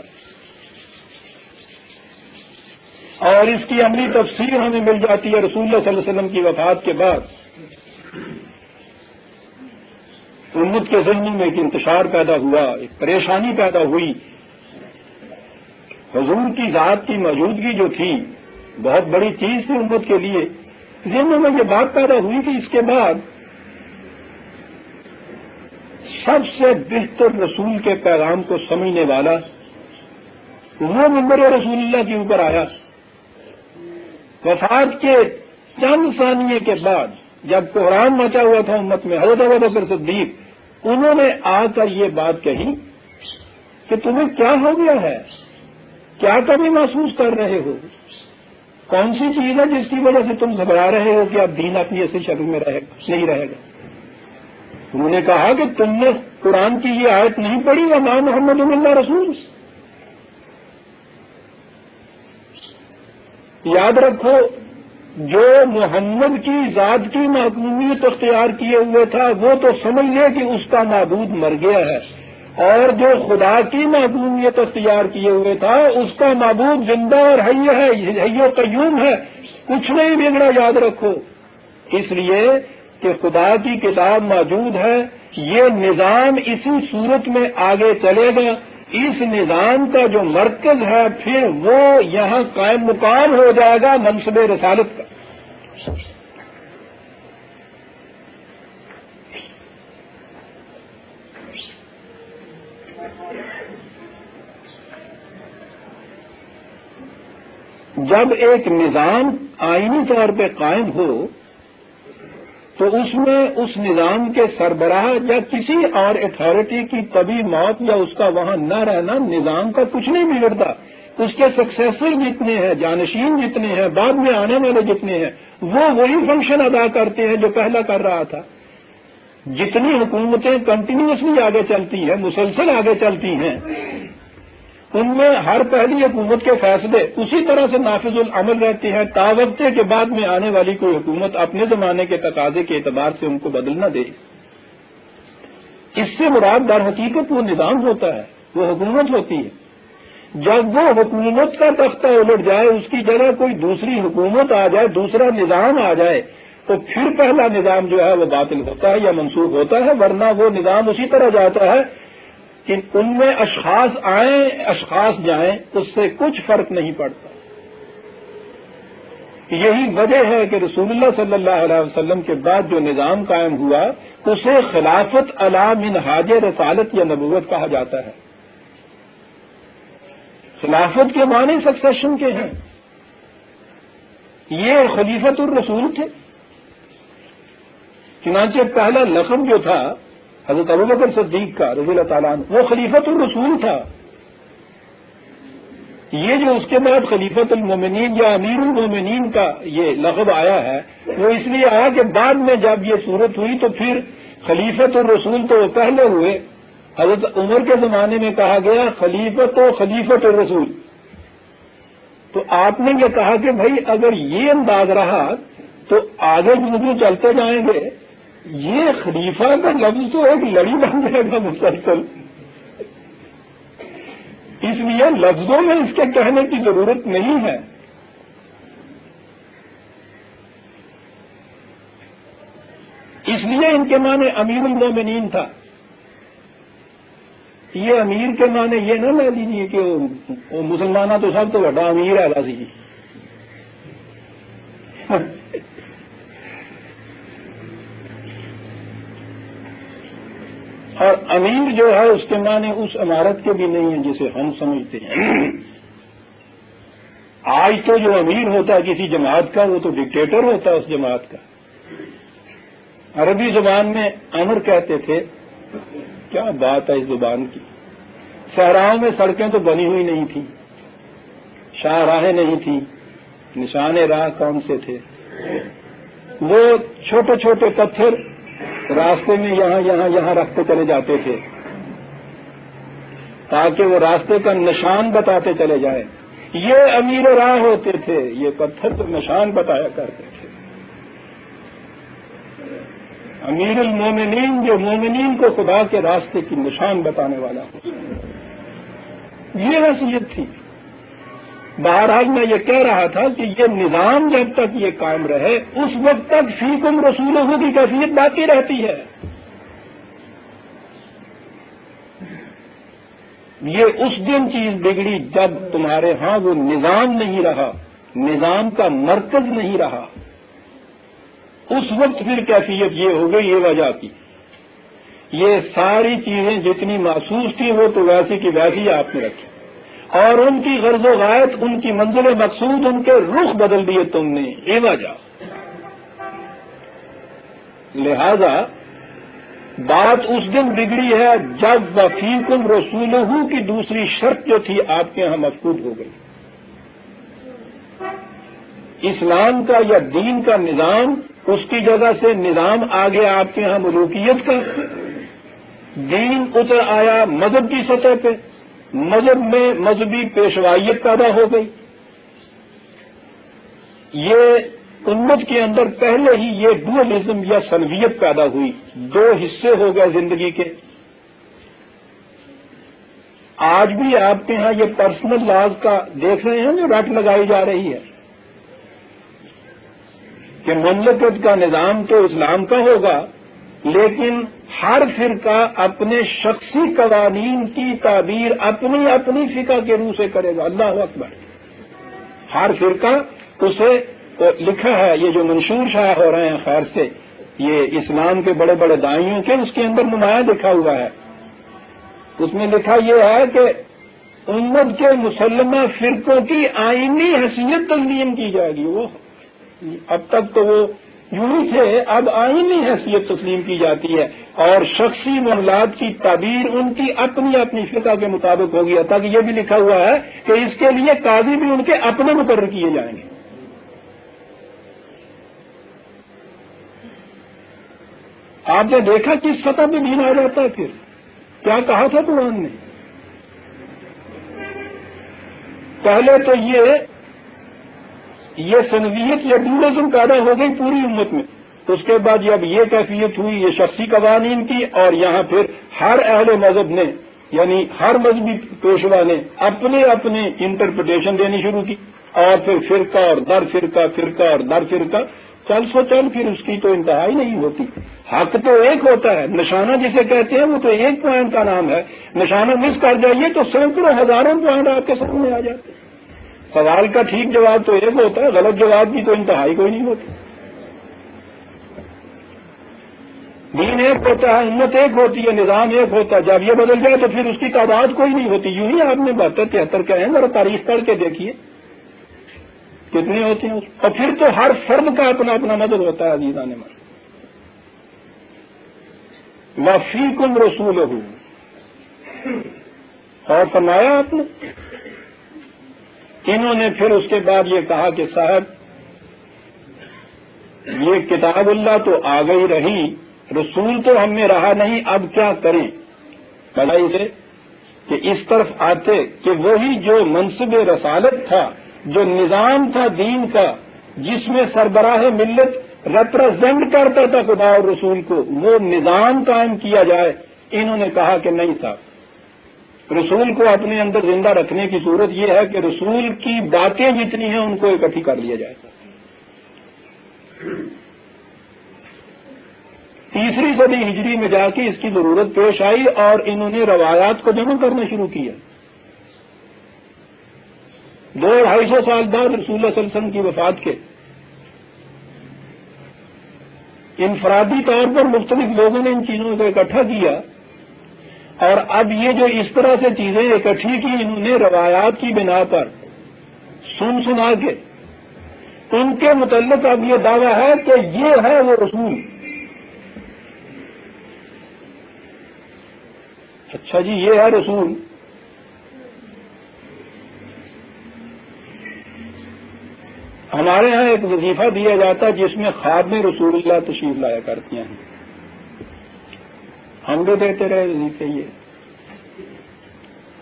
A: اور اس کی عملی تفسیر ہمیں مل جاتی ہے رسول اللہ صلی اللہ علیہ وسلم کی وفات کے بعد۔ امت کے ذہن میں ایک انتشار پیدا ہوا، ایک پریشانی پیدا ہوئی، حضور کی ذات کی موجودگی جو تھی بہت بڑی چیز تھی امت کے لیے۔ ذہن میں یہ بات پیدا ہوئی کہ اس کے بعد سب سے بہتر رسول کے پیغام کو سمجھنے والا وہ منبر رسول اللہ کے اوپر آیا۔ وفات کے چند ثانیے کے بعد جب قرآن مچا ہوا تھا امت میں، حضرت ابوبکر صدیق انہوں نے آ کر یہ بات کہی کہ تمہیں کیا ہو گیا ہے، کیا کمی محسوس کر رہے ہو، کون سی چیز ہے جس کی وجہ سے تم گھبرا رہے ہو کہ اب دین اپنی ایسی شکل میں نہیں رہے گا؟ انہوں نے کہا کہ تم نے قرآن کی یہ آیت نہیں پڑھی وما محمد الا رسول۔ یاد رکھو، جو محمد کی ذات کی معصومیت اختیار کیے ہوئے تھا وہ تو سمجھ لے کہ اس کا معبود مر گیا ہے، اور جو خدا کی معصومیت اختیار کیے ہوئے تھا اس کا معبود زندہ اور حی ہے، حی و قیوم ہے، کچھ نہیں بگڑا، یاد رکھو۔ اس لیے کہ خدا کی کتاب موجود ہے، یہ نظام اسی صورت میں آگے چلے گا۔ اس نظام کا جو مرکز ہے پھر وہ یہاں قائم مقام ہو جائے گا منصب رسالت کا۔ جب ایک نظام آئینی طور پہ قائم ہو تو اس میں اس نظام کے سربراہ یا کسی اور اتھارٹی کی طبی موت یا اس کا وہاں نہ رہنا نظام کا کچھ نہیں بگڑتا۔ اس کے سکسیسر جتنے ہیں، جانشین جتنے ہیں، بعد میں آنے والے جتنے ہیں، وہ وہی فنکشن ادا کرتے ہیں جو پہلا کر رہا تھا۔ جتنی حکومتیں کنٹینیوسلی آگے چلتی ہیں، مسلسل آگے چلتی ہیں، ان میں ہر پہلی حکومت کے فیصلے اسی طرح سے نافذ العمل رہتے ہیں تا وقت کہ بعد میں آنے والی کوئی حکومت اپنے زمانے کے تقاضے کے اعتبار سے ان کو بدل نہ دے۔ اس سے مراد در حقیقت وہ نظام ہوتا ہے، وہ حکومت ہوتی ہے۔ جب وہ حکومت کا تختہ الٹ جائے، اس کی جگہ کوئی دوسری حکومت آ جائے، دوسرا نظام آ جائے، تو پھر پہلا نظام جو ہے وہ باطل ہوتا ہے یا منسوخ ہوتا ہے، ورنہ وہ نظام اسی طرح جاتا ہے کہ ان میں اشخاص آئیں اشخاص جائیں اس سے کچھ فرق نہیں پڑتا. یہی وجہ ہے کہ رسول اللہ صلی اللہ علیہ وسلم کے بعد جو نظام قائم ہوا اسے خلافت علی منہاج رسالت یا نبوت کہا جاتا ہے. خلافت کے معنی سکسیشن کے ہیں. یہ خلیفۃ الرسول تھے. چنانچہ پہلا لقب جو تھا حضرت ابوبکر صدیق کا رضی اللہ تعالیٰ عنہ وہ خلیفۃ الرسول تھا. یہ جو اس کے بعد خلیفۃ المومنین یا امیر المومنین کا یہ لقب آیا ہے وہ اس لیے آیا کہ بعد میں جب یہ صورت ہوئی تو پھر خلیفۃ الرسول تو وہ پہلے ہوئے. حضرت عمر کے زمانے میں کہا گیا خلیفۃ الرسول. تو آپ نے یہ کہا کہ بھائی اگر یہ انداز رہا تو آگے جو چلتے جائیں گے یہ خلیفہ کا لفظ تو ایک لڑی بن جائے گا مسلسل. اس لیے لفظوں میں اس کے کہنے کی ضرورت نہیں ہے. اس لیے ان کے معنی امیر المومنین تھا. یہ امیر کے معنی یہ نہ لے لیجیے کہ وہ مسلمانہ تو سب تو بڑا امیر ہے راضی. اور امیر جو ہے اس کے معنی اس عمارت کے بھی نہیں ہیں جسے ہم سمجھتے ہیں. آج تو جو امیر ہوتا ہے کسی جماعت کا وہ تو ڈکٹیٹر ہوتا ہے اس جماعت کا. عربی زبان میں امر کہتے تھے. کیا بات ہے اس زبان کی. صحراؤں میں سڑکیں تو بنی ہوئی نہیں تھیں, شاہراہیں نہیں تھیں, نشان راہ کون سے تھے. وہ چھوٹے چھوٹے پتھر راستے میں یہاں رکھتے چلے جاتے تھے تاکہ وہ راستے کا نشان بتاتے چلے جائیں. یہ امیر راہ ہوتے تھے. یہ پتھر تو نشان بتایا کرتے تھے. امیر المومنین جو مومنین کو خدا کے راستے کی نشان بتانے والا ہو, یہ حیثیت تھی. بہرحال میں یہ کہہ رہا تھا کہ یہ نظام جب تک یہ قائم رہے اس وقت تک فیکم رسولہ کی کیفیت باقی رہتی ہے. یہ اس دن چیز بگڑی جب تمہارے ہاں وہ نظام نہیں رہا, نظام کا مرکز نہیں رہا. اس وقت پھر کیفیت یہ ہو گئی. یہ وجہ کی یہ ساری چیزیں جتنی محسوس تھیں وہ تو ویسی کی ویسی آپ نے رکھی, اور ان کی غرض و غایت, ان کی منزل مقصود, ان کے رخ بدل دیے تم نے. یہ وجہ. لہذا بات اس دن بگڑی ہے جب وفیکم رسولہ کی دوسری شرط جو تھی آپ کے یہاں مفقود ہو گئی. اسلام کا یا دین کا نظام, اس کی جگہ سے نظام آ گیا آپ کے یہاں ملوکیت کا. دین اتر آیا مذہب کی سطح پہ, مذہب میں مذہبی پیشوائیت پیدا ہو گئی. یہ امت کے اندر پہلے ہی یہ ڈوئلزم یا سلویت پیدا ہوئی. دو حصے ہو گئے زندگی کے. آج بھی آپ کے ہاں یہ پرسنل لاز کا دیکھ رہے ہیں جو رٹ لگائی جا رہی ہے کہ مملکت کا نظام تو اسلام کا ہوگا لیکن ہر فرقہ اپنے شخصی قوانین کی تعبیر اپنی فقہ کے روح سے کرے گا. اللہ اکبر. ہر فرقہ اسے لکھا ہے, یہ جو منشور شائع ہو رہے ہیں خیر سے, یہ اسلام کے بڑے بڑے دائیوں کے, اس کے اندر نمایاں لکھا ہوا ہے. اس میں لکھا یہ ہے کہ امت کے مسلمہ فرقوں کی آئینی حیثیت تسلیم کی جائے گی. وہ اب تک تو وہ یوں ہی تھے, اب آئینی حیثیت تسلیم کی جاتی ہے, اور شخصی معاملات کی تعبیر ان کی اپنی فقہ کے مطابق ہوگی. تاکہ یہ بھی لکھا ہوا ہے کہ اس کے لیے قاضی بھی ان کے اپنے مقرر کیے جائیں گے. آپ نے دیکھا کس سطح پہ دین آ جاتا ہے. پھر کیا کہا تھا قرآن نے؟ پہلے تو یہ سنویت یا ڈوئلزم پیدا ہو گئی پوری امت میں. اس کے بعد جب یہ کیفیت ہوئی یہ شخصی قوانین کی, اور یہاں پھر ہر اہل مذہب نے یعنی ہر مذہبی پیشوا نے اپنے انٹرپریٹیشن دینی شروع کی, اور پھر فرقہ اور در فرقہ, فرقہ اور در فرقہ, چل پھر اس کی تو انتہا ہی نہیں ہوتی. حق تو ایک ہوتا ہے، نشانہ جسے کہتے ہیں وہ تو ایک پوائنٹ کا نام ہے، نشانہ مس کر جائیے تو سینکڑوں ہزاروں پوائنٹ آپ کے سامنے آ جاتے ہیں۔ سوال کا ٹھیک جواب تو ایک ہوتا ہے، غلط جواب کی تو انتہائی کوئی نہیں ہوتی۔ دین ایک ہوتا ہے، امت ایک ہوتی ہے، نظام ایک ہوتا ہے، جب یہ بدل جائے تو پھر اس کی تعداد کوئی نہیں ہوتی۔ یوں ہی آپ نے 72-73 کہے ہیں، ذرا تاریخ پڑھ کے دیکھیے کتنے ہوتے ہیں، اور پھر تو ہر فرد کا اپنا اپنا مدد ہوتا ہے۔ عزیزان من وفیکم رسولہ، اور فرمایا آپ نے۔ انہوں نے پھر اس کے بعد یہ کہا کہ صاحب یہ کتاب اللہ تو آ گئی رہی، رسول تو ہم میں رہا نہیں، اب کیا کریں؟ بھلائی سے کہ اس طرف آتے کہ وہی جو منصب رسالت تھا، جو نظام تھا دین کا، جس میں سربراہ ملت ریپرزینٹ کرتا تھا خدا اور رسول کو، وہ نظام قائم کیا جائے۔ انہوں نے کہا کہ نہیں صاحب، رسول کو اپنے اندر زندہ رکھنے کی صورت یہ ہے کہ رسول کی باتیں جتنی ہیں ان کو اکٹھی کر لیا جائے گا۔ تیسری صدی ہجری میں جا کے اس کی ضرورت پیش آئی اور انہوں نے روایات کو جمع کرنا شروع کیا۔ 200-250 سال بعد رسول اللہ صلی اللہ علیہ وسلم کی وفات کے انفرادی طور پر مختلف لوگوں نے ان چیزوں کو اکٹھا کیا، اور اب یہ جو اس طرح سے چیزیں اکٹھی کی انہوں نے روایات کی بنا پر سنا کے، ان کے متعلق اب یہ دعویٰ ہے کہ یہ ہے وہ رسول۔ اچھا جی، یہ ہے رسول۔ ہمارے ہاں ایک وظیفہ دیا جاتا ہے جس میں خواب میں رسول اللہ تشریف لایا کرتی ہیں، ہم بھی دیتے رہے وظیفے۔ یہ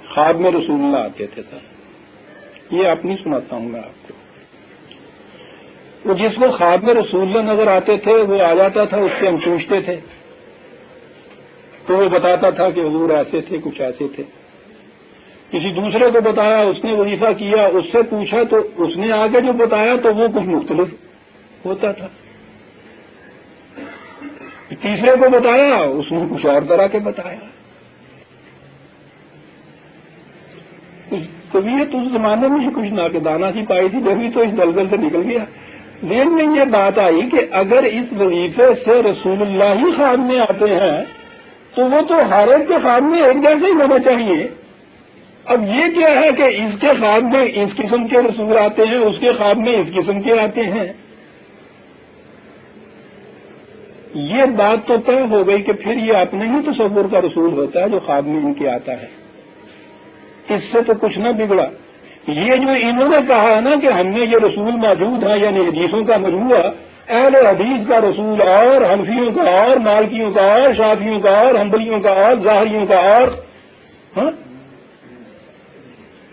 A: خواب میں رسول اللہ آتے تھے سر، یہ اپنی سناتا ہوں میں آپ کو۔ وہ جس کو خواب میں رسول اللہ نظر آتے تھے وہ آ جاتا تھا، اس سے ہم پوچھتے تھے تو وہ بتاتا تھا کہ حضور ایسے تھے، کچھ ایسے تھے۔ کسی دوسرے کو بتایا، اس نے وظیفہ کیا، اس سے پوچھا تو اس نے آگے جو بتایا تو وہ کچھ مختلف ہوتا تھا۔ تیسرے کو بتایا، اس نے کچھ اور طرح کے بتایا۔ طبیعت اس زمانے میں کچھ ناقدانہ سی پائی تھی، جبھی تو اس دلدل سے نکل گیا۔ دین میں یہ بات آئی کہ اگر اس وظیفے سے رسول اللہ ہی خواب میں آتے ہیں تو وہ تو ہر ایک کے خواب میں ایک جیسے ہی ہونا چاہیے۔ اب یہ کیا ہے کہ اس کے خواب میں اس قسم کے رسول آتے ہیں، اس کے خواب میں اس قسم کے آتے ہیں۔ یہ بات تو طے ہو گئی کہ پھر یہ اپنے ہی تصور کا رسول ہوتا ہے جو خواب میں ان کے آتا ہے، اس سے تو کچھ نہ بگڑا۔ یہ جو انہوں نے کہا ہے نا کہ ہم نے یہ رسول موجود ہے، یعنی حدیثوں کا مجموعہ، اہل حدیث کا رسول اور حنفیوں کا اور مالکیوں کا اور شافیوں کا اور حنبلیوں کا اور ظاہریوں کا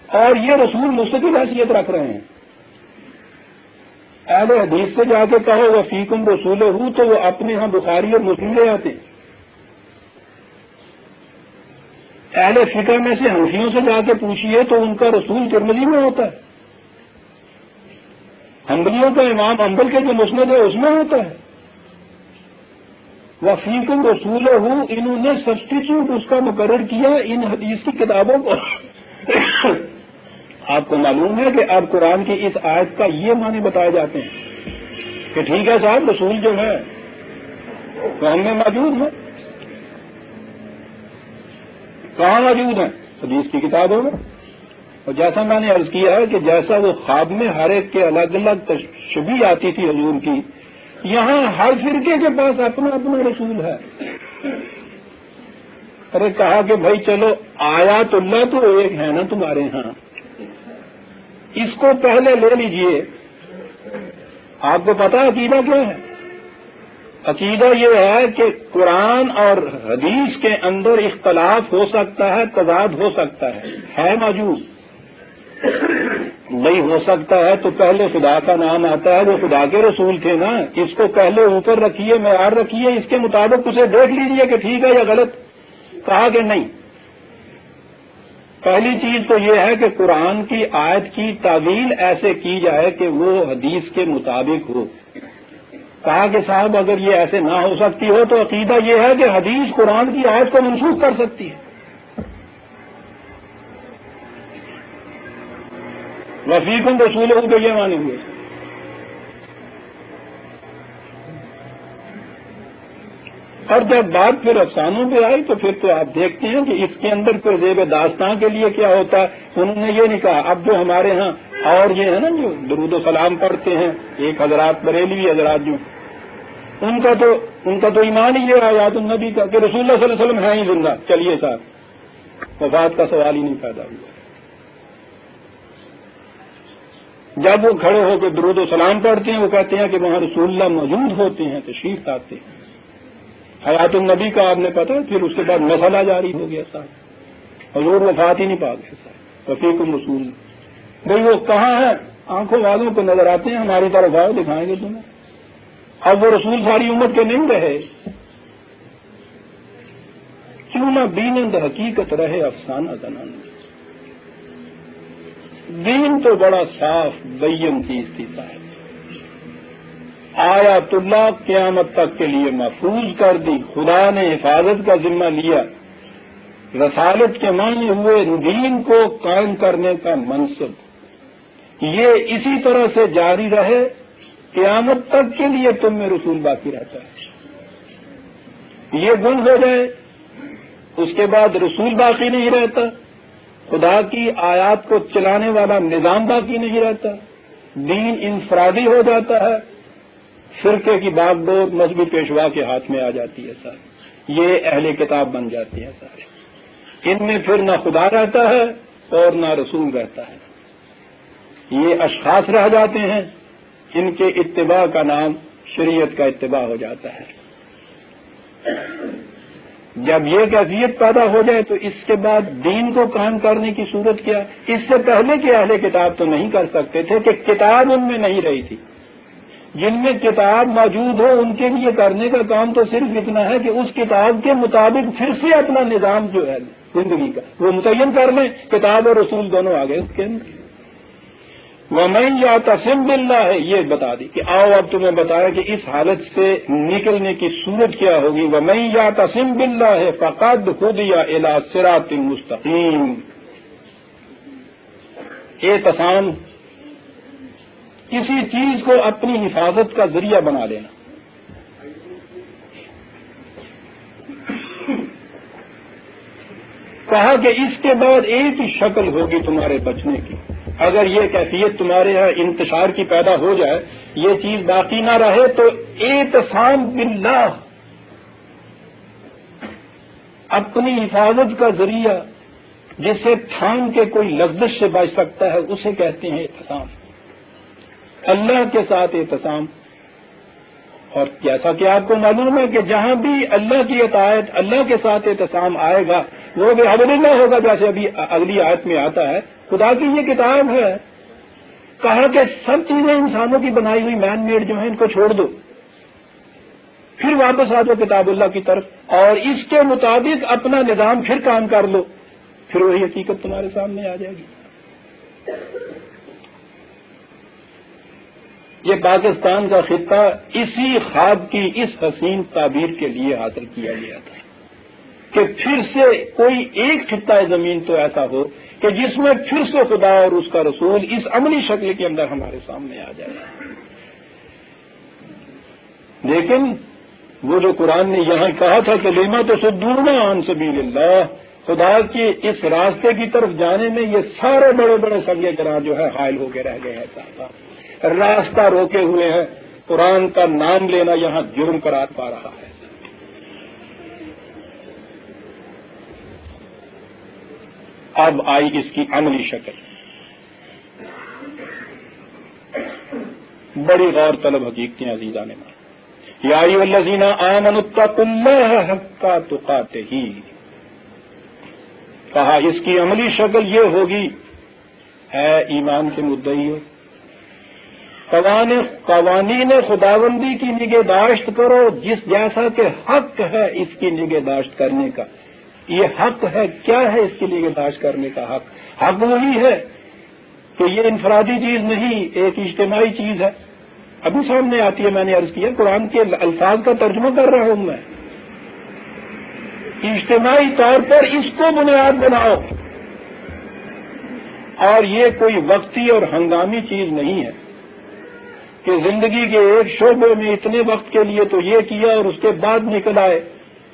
A: اور یہ رسول مستقل حیثیت رکھ رہے ہیں۔ اہل حدیث سے جا کے کہو وفیکم رسولہ تو وہ اپنے ہاں بخاری اور مسلم لے آتے ہیں۔ اہل فقہ میں سے حنفیوں سے جا کے پوچھیے تو ان کا رسول ترمذی میں ہوتا ہے، حنبلیوں کا امام حنبل کے جو مسند ہے اس میں ہوتا ہے۔ وفیکم رسولہ، انہوں نے سبسٹیچیوٹ اس کا مقرر کیا ان حدیث کی کتابوں کو۔ آپ کو معلوم ہے کہ اب قرآن کی اس آیت کا یہ معنی بتائے جاتے ہیں کہ ٹھیک ہے صاحب، رسول جو ہے وہ ہم میں موجود ہے۔ کہاں موجود ہیں؟ حدیث کی کتابوں میں۔ اور جیسا میں نے عرض کیا ہے کہ جیسا وہ خواب میں ہر ایک کے الگ الگ تشبیہ آتی تھی حضور کی، یہاں ہر فرقے کے پاس اپنا اپنا رسول ہے۔ ارے کہا کہ بھائی چلو آیات اللہ تو ایک ہے نا تمہارے ہاں، اس کو پہلے لے لیجئے۔ آپ کو پتا عقیدہ کیا ہے؟ عقیدہ یہ ہے کہ قرآن اور حدیث کے اندر اختلاف ہو سکتا ہے، تضاد ہو سکتا ہے موجود۔ نہیں ہو سکتا ہے تو پہلے خدا کا نام آتا ہے، جو خدا کے رسول تھے نا، اس کو پہلے اوپر رکھیے، معیار رکھیے، اس کے مطابق اسے دیکھ لیجئے کہ ٹھیک ہے یا غلط۔ کہا کہ نہیں، پہلی چیز تو یہ ہے کہ قرآن کی آیت کی تعویل ایسے کی جائے کہ وہ حدیث کے مطابق ہو۔ کہا کہ صاحب اگر یہ ایسے نہ ہو سکتی ہو تو عقیدہ یہ ہے کہ حدیث قرآن کی آیت کو منسوخ کر سکتی ہے. وفیکم رسولہ کے یہ معنی ہوئے. اور جب بات پھر افسانوں پہ آئی تو پھر تو آپ دیکھتے ہیں کہ اس کے اندر پھر زیب داستان کے لیے کیا ہوتا ہے. انہوں نے یہ نہیں کہا. اب جو ہمارے ہاں اور یہ ہے نا جو درود و سلام پڑھتے ہیں ایک حضرات بریلوی حضرات جو ان کا تو ایمان ہی ہے آیات النبی کا کہ رسول اللہ صلی اللہ علیہ وسلم ہے ہی زندہ. چلیے صاحب وفات کا سوال ہی نہیں پیدا ہوا. جب وہ کھڑے ہو کے درود و سلام پڑھتے ہیں وہ کہتے ہیں کہ وہاں رسول اللہ موجود ہوتے ہیں تشریف لاتے ہیں. حیات النبی کا آپ نے پتا پھر اس کے بعد مسئلہ جاری ہو گیا صاحب حضور وفات ہی نہیں پا گئے صاحب. وفیکم رسول بھائی وہ کہاں ہے؟ آنکھوں والوں کو نظر آتے ہیں ہماری طرف آؤ دکھائیں گے تمہیں. اب وہ رسول ساری امت کے نہیں رہے کیوں نہ بینند حقیقت رہے افسانہ زنان. دین تو بڑا صاف بین چیز تھی صاحب. آیات اللہ قیامت تک کے لیے محفوظ کر دی. خدا نے حفاظت کا ذمہ لیا. رسالت کے معنی ہوئے دین کو قائم کرنے کا منصب. یہ اسی طرح سے جاری رہے قیامت تک کے لیے تم میں رسول باقی رہتا ہے. یہ گم ہو جائے اس کے بعد رسول باقی نہیں رہتا. خدا کی آیات کو چلانے والا نظام باقی نہیں رہتا. دین انفرادی ہو جاتا ہے. فرقے کی باغ ڈور مذہبی پیشوا کے ہاتھ میں آ جاتی ہے سارے. یہ اہل کتاب بن جاتے ہیں سارے. ان میں پھر نہ خدا رہتا ہے اور نہ رسول رہتا ہے. یہ اشخاص رہ جاتے ہیں. ان کے اتباع کا نام شریعت کا اتباع ہو جاتا ہے. جب یہ کیفیت پیدا ہو جائے تو اس کے بعد دین کو قائم کرنے کی صورت کیا؟ اس سے پہلے کے اہل کتاب تو نہیں کر سکتے تھے کہ کتاب ان میں نہیں رہی تھی. جن میں کتاب موجود ہو ان کے لیے کرنے کا کام تو صرف اتنا ہے کہ اس کتاب کے مطابق پھر سے اپنا نظام جو ہے زندگی کا وہ متعین کر لیں. کتاب اور رسول دونوں آ گئے اس کے اندر. وَمَن يَعْتَصِم بِاللَّهِ ہے یہ بتا دی کہ آؤ اب تمہیں بتایا کہ اس حالت سے نکلنے کی صورت کیا ہوگی. وَمَن يَعْتَصِم بِاللَّهِ فَقَدْ هُدِيَ إِلَىٰ صِرَاطٍ مُسْتَقِيمٍ. اعتصام کسی چیز کو اپنی حفاظت کا ذریعہ بنا لینا. کہا کہ اس کے بعد ایک ہی شکل ہوگی تمہارے بچنے کی. اگر یہ کیفیت تمہارے یہاں انتشار کی پیدا ہو جائے یہ چیز باقی نہ رہے تو اعتصام باللہ اپنی حفاظت کا ذریعہ جسے تھام کے کوئی لغزش سے بچ سکتا ہے اسے کہتے ہیں اعتصام. اللہ کے ساتھ اعتصام. اور جیسا کہ آپ کو معلوم ہے کہ جہاں بھی اللہ کی اطاعت اللہ کے ساتھ اعتصام آئے گا وہ بھی الحمدللہ ہوگا. جیسے ابھی اگلی آیت میں آتا ہے خدا کی یہ کتاب ہے. کہا کہ سب چیزیں انسانوں کی بنائی ہوئی مین میڈ جو ہیں ان کو چھوڑ دو پھر واپس آ جاؤ کتاب اللہ کی طرف اور اس کے مطابق اپنا نظام پھر کام کر لو. پھر وہی حقیقت تمہارے سامنے آ جائے گی. یہ پاکستان کا خطہ اسی خواب کی اس حسین تعبیر کے لیے حاصل کیا گیا تھا کہ پھر سے کوئی ایک خطہ زمین تو ایسا ہو کہ جس میں پھر سے خدا اور اس کا رسول اس عملی شکل کے اندر ہمارے سامنے آ جائے. لیکن وہ جو قرآن نے یہاں کہا تھا کہ لیما تو صدون عن سبیل اللہ خدا کے اس راستے کی طرف جانے میں یہ سارے بڑے بڑے سنگے گراں جو ہے حائل ہو کے رہ گئے ہیں. صاحب راستہ روکے ہوئے ہیں. قرآن کا نام لینا یہاں جرم قرار پا رہا ہے. اب آئی اس کی عملی شکل. بڑی غور طلب حقیقتیں عزیزان نے یا ایھا الذین آمنوا اتقوا اللہ حق تقاتہ. کہا اس کی عملی شکل یہ ہوگی ہے ایمان کے مدعیوں قوانین خداوندی کی نگہداشت کرو جس جیسا کہ حق ہے اس کی نگہداشت کرنے کا. یہ حق ہے. کیا ہے اس کی نگہداشت کرنے کا حق؟ حق وہی ہے کہ یہ انفرادی چیز نہیں ایک اجتماعی چیز ہے. ابھی سامنے آتی ہے، میں نے عرض کیا قرآن کے الفاظ کا ترجمہ کر رہا ہوں میں. اجتماعی طور پر اس کو بنیاد بناؤ، اور یہ کوئی وقتی اور ہنگامی چیز نہیں ہے کہ زندگی کے ایک شعبے میں اتنے وقت کے لیے تو یہ کیا اور اس کے بعد نکل آئے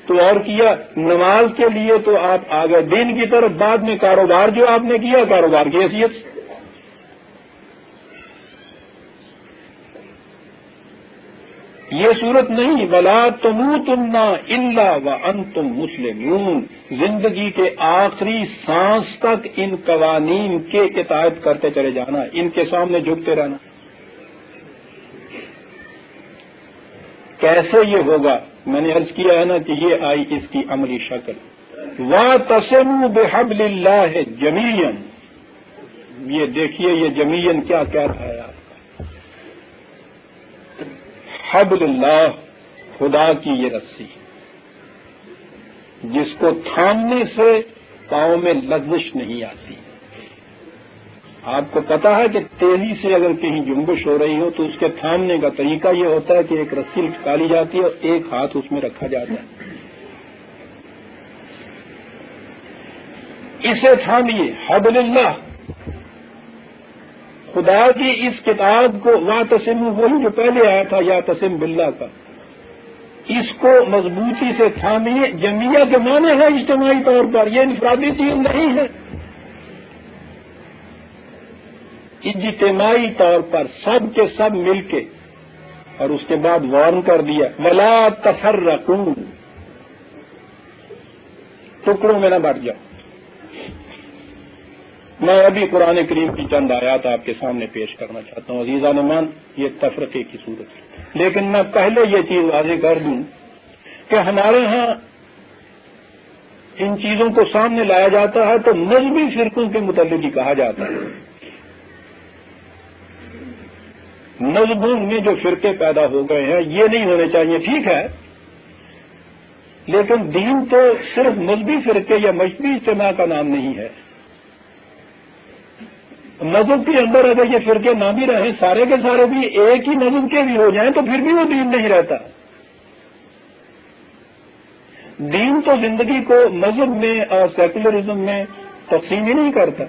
A: تو اور کیا. نماز کے لیے تو آپ آ گئے دین کی طرف، بعد میں کاروبار جو آپ نے کیا کاروبار کی حیثیت سے. یہ صورت نہیں. وَلَا تَمُوتُنَّ إِلَّا وَأَنْتُمْ مُسْلِمُونَ. زندگی کے آخری سانس تک ان قوانین کے اطاعت کرتے چلے جانا، ان کے سامنے جھکتے رہنا. کیسے یہ ہوگا؟ میں نے عرض کیا ہے نا کہ یہ آئی اس کی عملی شکل. وَاعْتَصِمُوا بِحَبْلِ اللَّهِ جَمِيعًا. یہ دیکھیے یہ جمیعاً کیا کہہ رہا ہے آپ کا. حبل اللہ، خدا کی یہ رسی جس کو تھامنے سے پاؤں میں لغزش نہیں آتی. آپ کو پتا ہے کہ تیزی سے اگر کہیں جنبش ہو رہی ہو تو اس کے تھامنے کا طریقہ یہ ہوتا ہے کہ ایک رسی نکالی جاتی ہے اور ایک ہاتھ اس میں رکھا جاتا ہے. اسے تھامیے. حبل اللہ، خدا کی اس کتاب کو. وَاعْتَصِمُوا وہی جو پہلے آیا تھا یا تسم باللہ کا، اس کو مضبوطی سے تھامیے. جمیعہ کے معنی ہے اجتماعی طور پر، یہ انفرادی چیز نہیں ہے. اجتماعی طور پر سب کے سب مل کے. اور اس کے بعد وارن کر دیا وَلَا تَفَرَّقُوا، ٹکڑوں میں نہ بٹ جاؤ. میں ابھی قرآن کریم کی چند آیات آپ کے سامنے پیش کرنا چاہتا ہوں. عزیزان امان، یہ تفرقے کی صورت ہے، لیکن میں پہلے یہ چیز واضح کر دوں کہ ہمارے ہاں ان چیزوں کو سامنے لایا جاتا ہے تو مذہبی فرقوں کے متعلق ہی کہا جاتا ہے. مذہبوں میں جو فرقے پیدا ہو گئے ہیں یہ نہیں ہونے چاہیے، ٹھیک ہے، لیکن دین تو صرف مذہبی فرقے یا مذہبی اجتماع کا نام نہیں ہے. مذہب کے اندر اگر یہ فرقے نہ بھی رہیں، سارے کے سارے بھی ایک ہی مذہب کے بھی ہو جائیں تو پھر بھی وہ دین نہیں رہتا. دین تو زندگی کو مذہب میں اور سیکولرزم میں تقسیم ہی نہیں کرتا.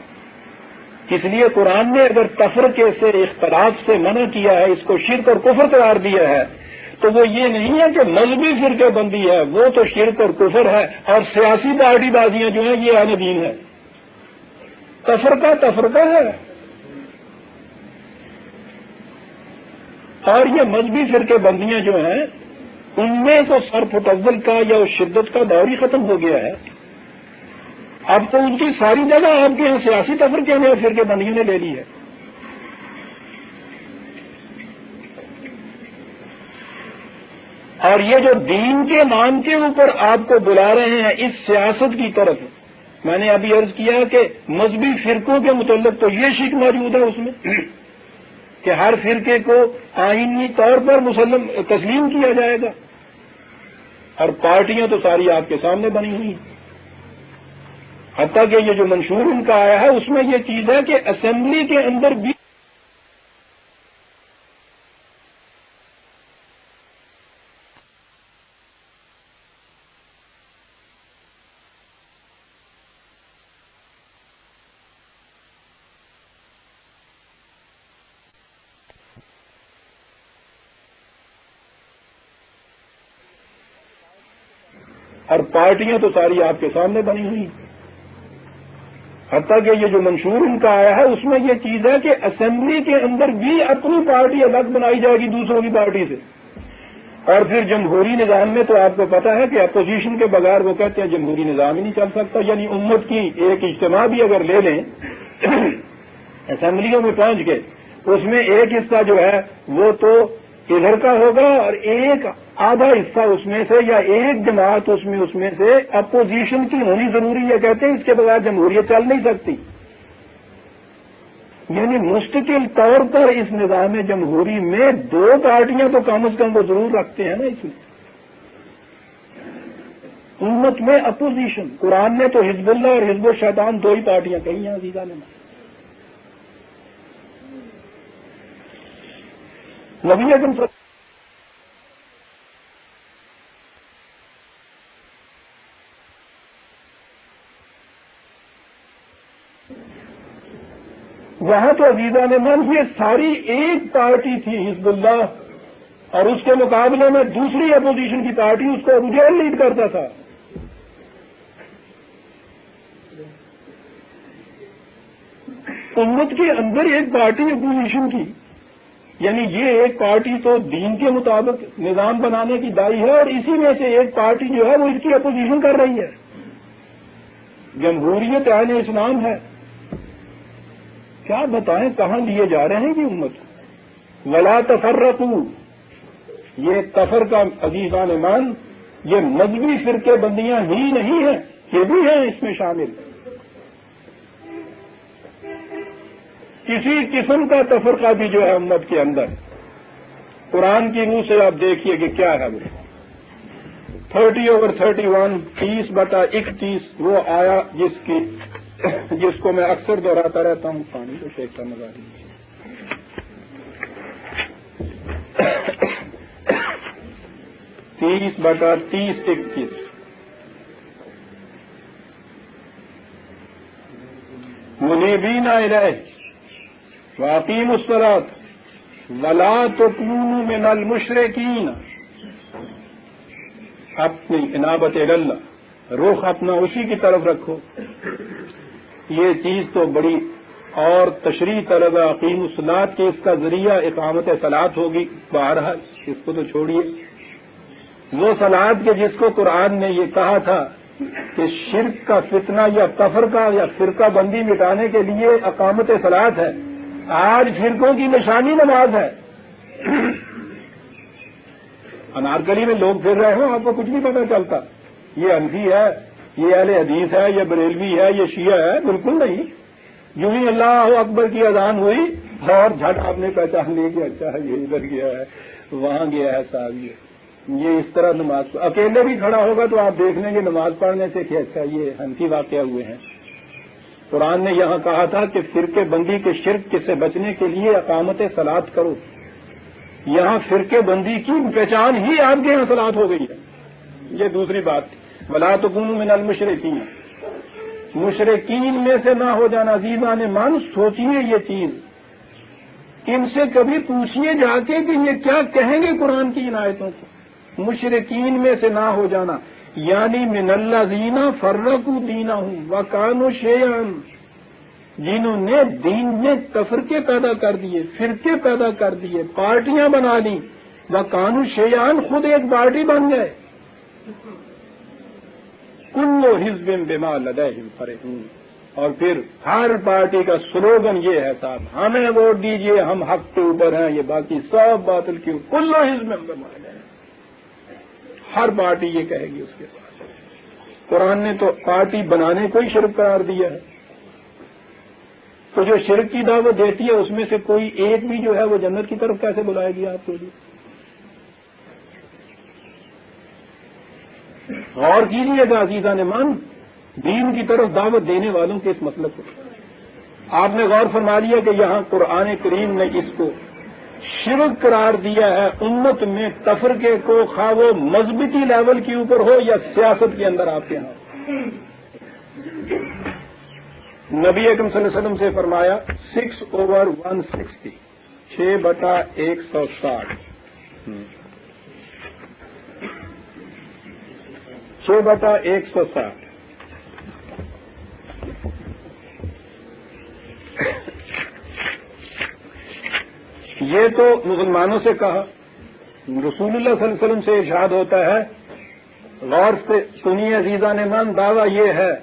A: اس لیے قرآن نے اگر تفرقے سے، اختلاف سے منع کیا ہے، اس کو شرک اور کفر قرار دیا ہے، تو وہ یہ نہیں ہے کہ مذہبی فرقے بندی ہے، وہ تو شرک اور کفر ہے. اور سیاسی پارٹی بازیاں جو ہیں یہ اہل دین ہے. تفرقہ ہے. اور یہ مذہبی فرقے بندیاں جو ہیں ان میں تو صرف تفضل کا یا شدت کا دور ہی ختم ہو گیا ہے. اب تو ان کی ساری جگہ آپ کے یہاں سیاسی تفرقے نے اور فرقے بندیوں نے لے لی ہے. اور یہ جو دین کے نام کے اوپر آپ کو بلا رہے ہیں اس سیاست کی طرف، میں نے ابھی عرض کیا کہ مذہبی فرقوں کے متعلق تو یہ شک موجود ہے اس میں کہ ہر فرقے کو آئینی طور پر مسلم تسلیم کیا جائے گا. اور پارٹیاں تو ساری آپ کے سامنے بنی ہوئی ہیں. حتیٰ کہ یہ جو منشور ان کا آیا ہے اس میں یہ چیز ہے کہ اسمبلی کے اندر بھی اور پارٹیاں تو ساری آپ کے سامنے بنی ہوئی ہیں. حتیٰ کہ یہ جو منشور ان کا آیا ہے اس میں یہ چیز ہے کہ اسمبلی کے اندر بھی اپنی پارٹی الگ بنائی جائے گی دوسروں کی پارٹی سے. اور پھر جمہوری نظام میں تو آپ کو پتا ہے کہ اپوزیشن کے بغیر وہ کہتے ہیں جمہوری نظام ہی نہیں چل سکتا. یعنی امت کی ایک اجتماع بھی اگر لے لیں اسمبلیوں میں پہنچ کے، اس میں ایک حصہ جو ہے وہ تو ادھر کا ہوگا اور ایک آدھا حصہ اس میں سے یا ایک جماعت اس میں سے اپوزیشن کی ہونی ضروری ہے. کہتے ہیں اس کے بغیر جمہوریت چل نہیں سکتی. یعنی مستقل طور پر اس نظام جمہوری میں دو پارٹیاں تو کم از کم وہ ضرور رکھتے ہیں نا. اس میں امت میں اپوزیشن، قرآن نے تو حزب اللہ اور حزب الشیطان دو ہی پارٹیاں کہی ہیں عزیزان نے. نبی اکرم صلی وہاں تو عزیزان من یہ ساری ایک پارٹی تھی حزب اللہ، اور اس کے مقابلے میں دوسری اپوزیشن کی پارٹی اس کو ابو جہل لیڈ کرتا تھا. امت کے اندر ایک پارٹی اپوزیشن کی، یعنی یہ ایک پارٹی تو دین کے مطابق نظام بنانے کی دائی ہے، اور اسی میں سے ایک پارٹی جو ہے وہ اس کی اپوزیشن کر رہی ہے. جمہوریت عین اسلام ہے. کیا بتائیں کہاں لیے جا رہے ہیں یہ امت. ولا تفرقوا، یہ تفرقہ عزیزان ایمان یہ مذہبی فرقے بندیاں ہی نہیں ہیں، یہ بھی ہیں اس میں شامل. کسی قسم کا تفرقہ بھی جو ہے امت کے اندر قرآن کی روح سے آپ دیکھیے کہ کیا ہے. وہ 30/31 30/31 وہ آیا جس کو میں اکثر دہراتا رہتا ہوں. پانی کو شیک کا مزہ لیجیے. 30/30 منیبین الیہ واقیموا الصلاۃ ولا تکونوا من المشرکین. اپنی انابت اللہ، رخ اپنا اسی کی طرف رکھو. یہ چیز تو بڑی اور تشریح طلب اقیم الصلاۃ کے اس کا ذریعہ اقامت صلاۃ ہوگی. بہرحال اس کو تو چھوڑیے. وہ صلاۃ کے جس کو قرآن نے یہ کہا تھا کہ شرک کا فتنہ یا تفرقہ یا فرقہ بندی مٹانے کے لیے اقامت صلاۃ ہے، آج فرقوں کی نشانی نماز ہے. انارکلی میں لوگ پھر رہے ہوں، آپ کو کچھ نہیں پتہ چلتا یہ حنفی ہے، یہ اہل حدیث ہے، یہ بریلوی ہے، یہ شیعہ ہے. بالکل نہیں. یوں ہی اللہ اکبر کی اذان ہوئی اور جھٹ آپ نے پہچان لی کہ اچھا یہ ادھر گیا ہے، وہاں گیا ہے صاحب. یہ اس طرح نماز اکیلے بھی کھڑا ہوگا تو آپ دیکھ لیں گے نماز پڑھنے سے کہ اچھا یہ حنفی واقعہ ہوئے ہیں. قرآن نے یہاں کہا تھا کہ فرقے بندی کے شرک سے بچنے کے لیے اقامت صلاۃ کرو. یہاں فرقے بندی کی پہچان ہی آپ کے یہاں صلاۃ ہو گئی ہے. یہ دوسری بات تھی. ولا تکونوا من المشرکین، مشرکین میں سے نہ ہو جانا. عزیزان من سوچیے یہ چیز، ان سے کبھی پوچھیے جا کے کہ یہ کیا کہیں گے قرآن کی عنایتوں کو. مشرکین میں سے نہ ہو جانا یعنی من الذین فرقوا دینہم وکانوا شیعا، جنہوں نے دین میں تفرقے پیدا کر دیے، فرقے پیدا کر دیے، پارٹیاں بنا لی. وکانوا شیعا، خود ایک پارٹی بن گئے. کل حزب بما لدیہم فرحون. اور پھر ہر پارٹی کا سلوگن یہ ہے صاحب ہمیں ووٹ دیجئے، ہم حق کے اوپر ہیں، یہ باقی سب باطل کیوں. کل حزب بما لدیہم، ہر پارٹی یہ کہے گی اس کے پاس. قرآن نے تو پارٹی بنانے کو ہی شرک قرار دیا ہے. تو جو شرک کی دعوت دیتی ہے اس میں سے کوئی ایک بھی جو ہے وہ جنت کی طرف کیسے بلائے گی آپ کو. غور کیجیے گا عزیزان من دین کی طرف دعوت دینے والوں کے اس مسئلے کو. آپ نے غور فرما لیا کہ یہاں قرآن کریم نے اس کو شرک قرار دیا ہے. امت میں تفرقے کو خواہ وہ مذہبی لیول کے اوپر ہو یا سیاست کے اندر آپ کے یہاں. نبی اکرم صلی اللہ علیہ وسلم سے فرمایا 6/160 6/160 6/160. یہ تو مسلمانوں سے کہا. رسول اللہ صلی اللہ علیہ وسلم سے ارشاد ہوتا ہے، غور سے سنیے عزیزان من، دعویٰ یہ ہے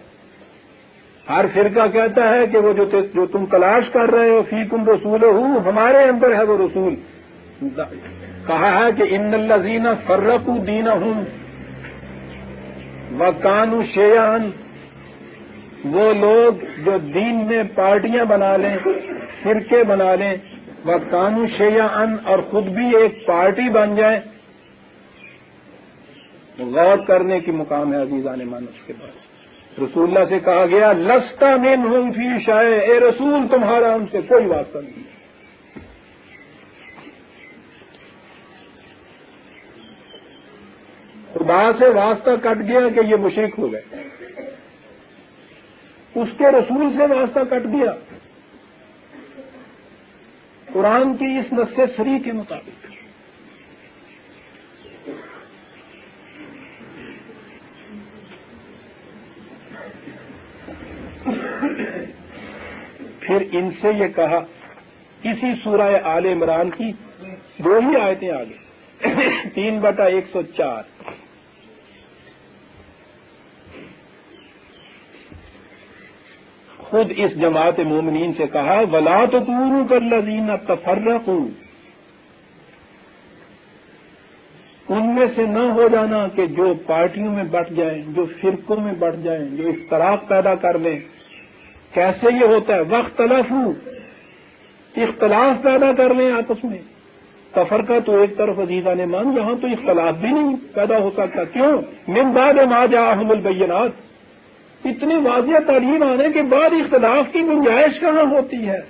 A: ہر فرقہ کہتا ہے کہ وہ جو تم تلاش کر رہے ہو فیکم رسولہ، ہمارے اندر ہے وہ رسول. کہا ہے کہ ان الذین فرقوا دینہم وکانوا شیعا، وہ لوگ جو دین میں پارٹیاں بنا لیں، فرقے بنا لیں، وکانوا شیعا، اور خود بھی ایک پارٹی بن جائیں. غور کرنے کی مقام ہے عزیزان من. اس کے بعد رسول اللہ سے کہا گیا لست منہم فی شیء، اے رسول تمہارا ان سے کوئی واسطہ نہیں. خدا سے واسطہ کٹ گیا کہ یہ مشرک ہو گئے، اس کے رسول سے واسطہ کٹ گیا قرآن کی اس نص صریح کے مطابق۔ پھر ان سے یہ کہا اسی سورہ آل عمران کی 2 ہی آیتیں آگے 3/104، خود اس جماعت مومنین سے کہا وَلَا تَكُونُوا كَالَّذِينَ تَفَرَّقُوا، ان میں سے نہ ہو جانا کہ جو پارٹیوں میں بٹ جائیں، جو فرقوں میں بٹ جائیں، جو اختلاف پیدا کر لیں۔ کیسے یہ ہوتا ہے؟ وَاخْتَلَفُوا، اختلاف پیدا کر لیں آپس میں۔ تفرقہ تو ایک طرف عزیزان مان، یہاں تو اختلاف بھی نہیں پیدا ہو سکتا۔ کیوں؟ مِن بَعْدِ مَا جَاءَهُمُ الْبَيِّنَاتُ، اتنی واضح تعلیم آنے کے بعد اختلاف کی گنجائش کہاں ہوتی ہے؟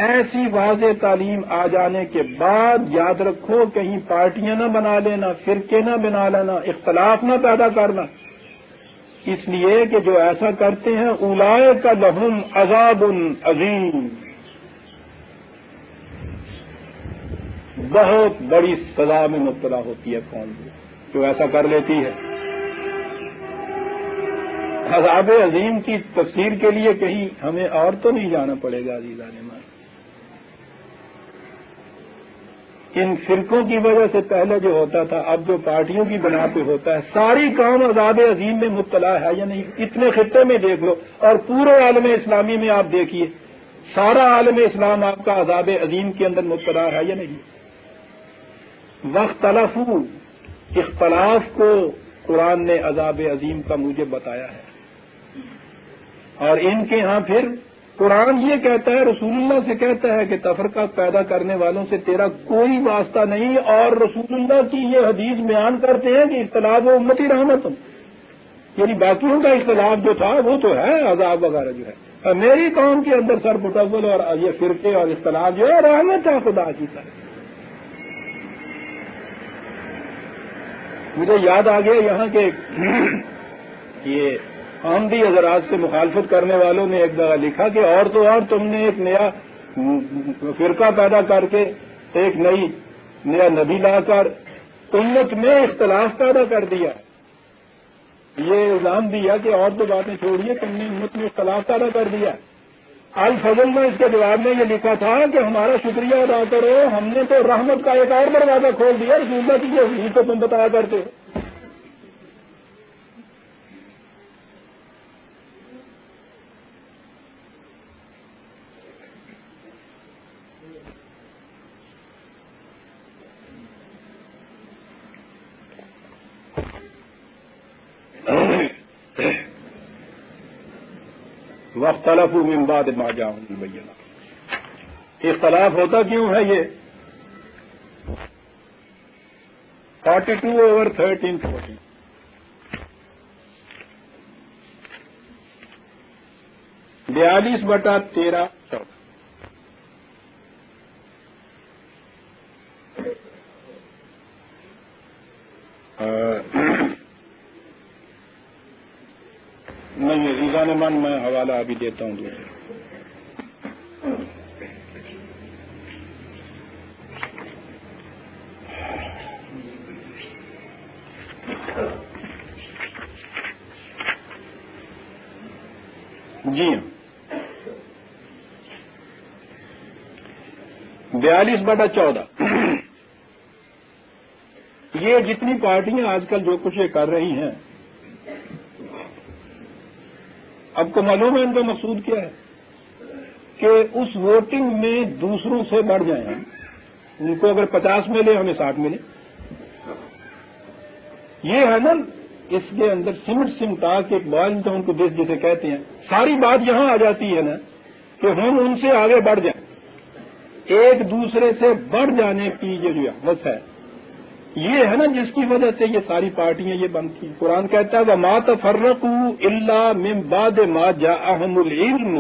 A: ایسی واضح تعلیم آ جانے کے بعد یاد رکھو کہیں پارٹیاں نہ بنا لینا، فرقے نہ بنا لینا، اختلاف نہ پیدا کرنا، اس لیے کہ جو ایسا کرتے ہیں اولئک لہم عذاب عظیم، بہت بڑی سزا میں مبتلا ہوتی ہے قوم جو ایسا کر لیتی ہے۔ عذاب عظیم کی تفسیر کے لیے کہیں ہمیں اور تو نہیں جانا پڑے گا عزیزان مان۔ ان فرقوں کی وجہ سے پہلے جو ہوتا تھا، اب جو پارٹیوں کی بنا پہ ہوتا ہے، ساری قوم عذاب عظیم میں مبتلا ہے یا نہیں؟ اتنے خطے میں دیکھ لو اور پورے عالم اسلامی میں آپ دیکھیے، سارا عالم اسلام آپ کا عذاب عظیم کے اندر مبتلا ہے یا نہیں؟ واختلفوا، اختلاف کو قرآن نے عذاب عظیم کا موجب بتایا ہے، اور ان کے ہاں پھر قرآن یہ کہتا ہے، رسول اللہ سے کہتا ہے کہ تفرقہ پیدا کرنے والوں سے تیرا کوئی واسطہ نہیں، اور رسول اللہ کی یہ حدیث بیان کرتے ہیں کہ اختلاف و امتی رحمت، یعنی باقیوں کا اختلاف جو تھا وہ تو ہے عذاب وغیرہ جو ہے، اور میری قوم کے اندر سر مٹول اور یہ فرقے اور اختلاف جو ہے رحمت ہے خدا کی طرف۔ مجھے یاد آ گیا یہاں کے یہ آمدی حضرات سے مخالفت کرنے والوں نے ایک جگہ لکھا کہ اور تو اور تم نے ایک نیا فرقہ پیدا کر کے ایک نیا نبی لا کر امت میں اختلاف پیدا کر دیا، یہ الزام دیا کہ اور تو باتیں چھوڑیے، تم نے امت میں اختلاف پیدا کر دیا۔ الفضل نے اس کے جواب میں یہ لکھا تھا کہ ہمارا شکریہ ادا کرو، ہم نے تو رحمت کا ایک اور دروازہ کھول دیا، رسول اللہ کی یہ حدیث تو تم بتایا کرتے ہو۔ واختلفوا من بعد ما جاءهم البينات، اختلاف ہوتا کیوں ہے؟ یہ 42/1314 42/13 نہیں عزیزان من، میں حوالہ ابھی دیتا ہوں دوسرے۔ جی ہاں 42/14 یہ جتنی پارٹیاں آج کل جو کچھ یہ کر رہی ہیں، اب کو معلوم ہے ان کا مقصود کیا ہے؟ کہ اس ووٹنگ میں دوسروں سے بڑھ جائیں، ان کو اگر 50 ملے ہمیں 60 ملے، یہ ہے نا اس کے اندر سمٹا کے بال تو ان کو دیش جسے کہتے ہیں، ساری بات یہاں آ جاتی ہے نا کہ ہم ان سے آگے بڑھ جائیں، ایک دوسرے سے بڑھ جانے کی جو حوث ہے، یہ ہے نا جس کی وجہ سے یہ ساری پارٹیاں یہ بنتی ہیں۔ قرآن کہتا ہے وَمَا تَفَرَّقُوا إِلَّا مِن بَعْدِ مَا جَاءَهُمُ الْعِلْمُ